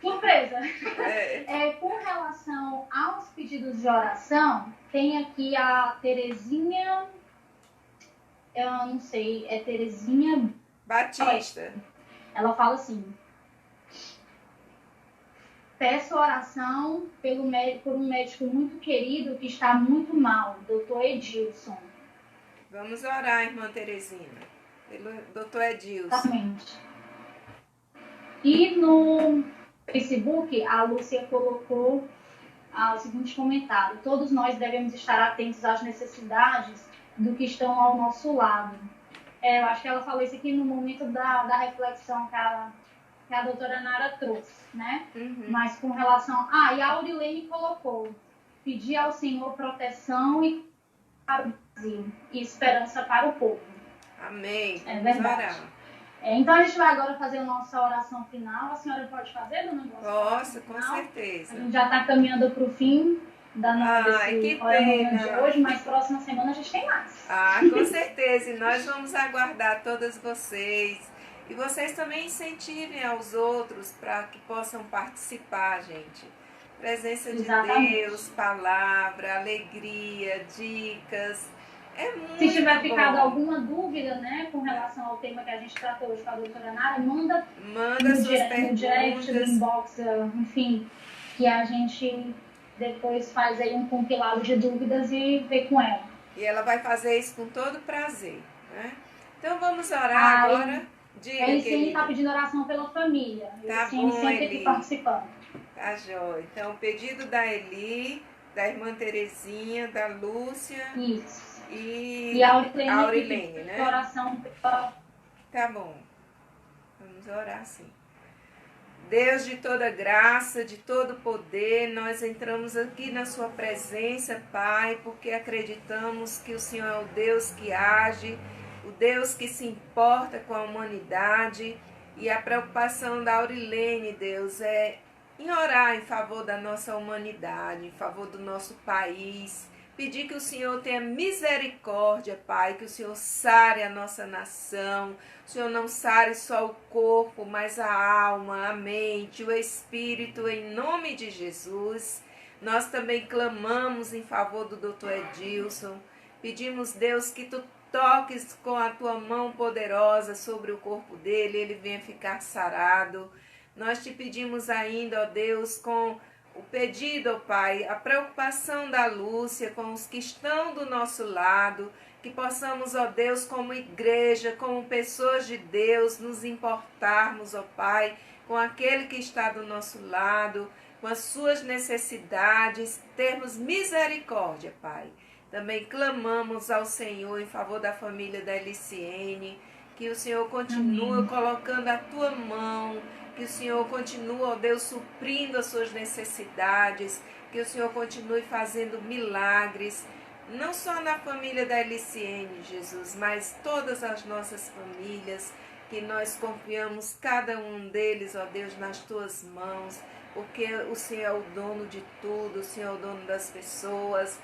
surpresa. É. Com relação aos pedidos de oração, tem aqui a Terezinha, eu não sei, é Terezinha Batista. Ela fala assim: peço oração por um médico muito querido que está muito mal, Dr. Edilson. Vamos orar, irmã Terezinha, pelo Dr. Edilson. Exatamente. E no Facebook, a Lúcia colocou o seguinte comentário: todos nós devemos estar atentos às necessidades do que estão ao nosso lado. Eu acho que ela falou isso aqui no momento da reflexão que a doutora Nara trouxe, né? Mas com relação... e a Aurilene colocou: pedir ao Senhor proteção e para o Brasil e esperança para o povo. Amém. É Vamos verdade. orar. Então a gente vai agora fazer a nossa oração final. A senhora pode fazer, dona Glócia? Posso, com final? certeza. A gente já está caminhando para o fim da nossa que hora pena de hoje, mas próxima semana a gente tem mais. Com certeza. E nós vamos aguardar todas vocês. E vocês também incentivem aos outros para que possam participar, gente. Presença de Exatamente. Deus, palavra, alegria, dicas. É muito Se tiver bom. ficado alguma dúvida, né, com relação ao tema que a gente tratou hoje com a doutora Nara, manda suas no direct, no perguntas. inbox, enfim, que a gente depois faz aí um compilado de dúvidas e vê com ela. E ela vai fazer isso com todo prazer, né? Então vamos orar agora. Diga, A Elicene querida. está pedindo oração pela família. Tá Elicene bom, sempre aqui Eli. participando. Tá jóia. Então, pedido da Eli, da irmã Terezinha, da Lúcia Isso. e a Aurilene, Aurilene, né? oração pela... Tá bom. Vamos orar sim. Deus de toda graça, de todo poder, nós entramos aqui na sua presença, Pai, porque acreditamos que o Senhor é o Deus que age, o Deus que se importa com a humanidade. E a preocupação da Aurilene, Deus, é em orar em favor da nossa humanidade, em favor do nosso país. Pedir que o Senhor tenha misericórdia, Pai, que o Senhor sare a nossa nação. O Senhor não sare só o corpo, mas a alma, a mente, o espírito, em nome de Jesus. Nós também clamamos em favor do Dr. Edilson. Pedimos, Deus, que tu toques com a tua mão poderosa sobre o corpo dele, ele venha ficar sarado. Nós te pedimos ainda, ó Deus, com o pedido, ó Pai, a preocupação da Lúcia com os que estão do nosso lado, que possamos, ó Deus, como igreja, como pessoas de Deus, nos importarmos, ó Pai, com aquele que está do nosso lado, com as suas necessidades, termos misericórdia, Pai. Também clamamos ao Senhor em favor da família da Eliciene, que o Senhor continue colocando a tua mão, que o Senhor continue, ó Deus, suprindo as suas necessidades, que o Senhor continue fazendo milagres, não só na família da Eliciene, Jesus, mas todas as nossas famílias, que nós confiamos cada um deles, ó Deus, nas tuas mãos, porque o Senhor é o dono de tudo, o Senhor é o dono das pessoas.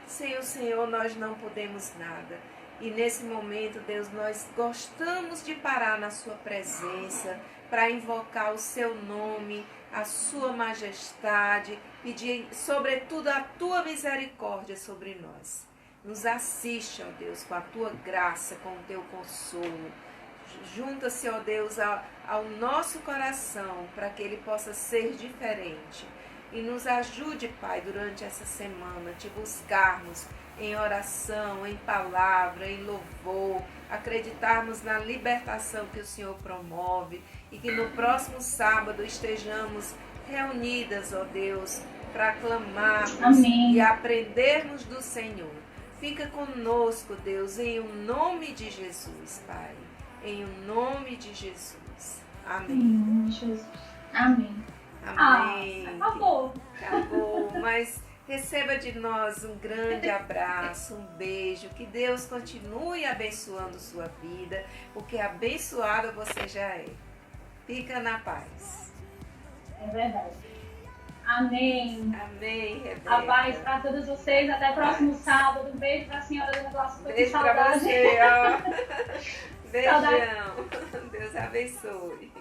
Sem o Senhor nós não podemos nada. E nesse momento, Deus, nós gostamos de parar na sua presença para invocar o seu nome, a sua majestade, pedir sobretudo a tua misericórdia sobre nós. Nos assiste, ó Deus, com a tua graça, com o teu consolo. Junta-se, ó Deus, ao nosso coração para que ele possa ser diferente. E nos ajude, Pai, durante essa semana, te buscarmos em oração, em palavra, em louvor, acreditarmos na libertação que o Senhor promove e que no próximo sábado estejamos reunidas, ó Deus, para clamarmos Amém. E aprendermos do Senhor. Fica conosco, Deus, em o nome de Jesus, Pai. Em o nome de Jesus. Amém. Jesus. Amém. Amém. Acabou. Acabou, mas receba de nós um grande abraço, um beijo, que Deus continue abençoando sua vida, porque abençoada você já é. Fica na paz. É verdade. Amém. Amém, Rebeca. A paz para todos vocês. Até o próximo sábado. Um beijo para a senhora Dona Glaucia. Tô com Beijo pra saudade. você, ó. Beijão. Deus abençoe.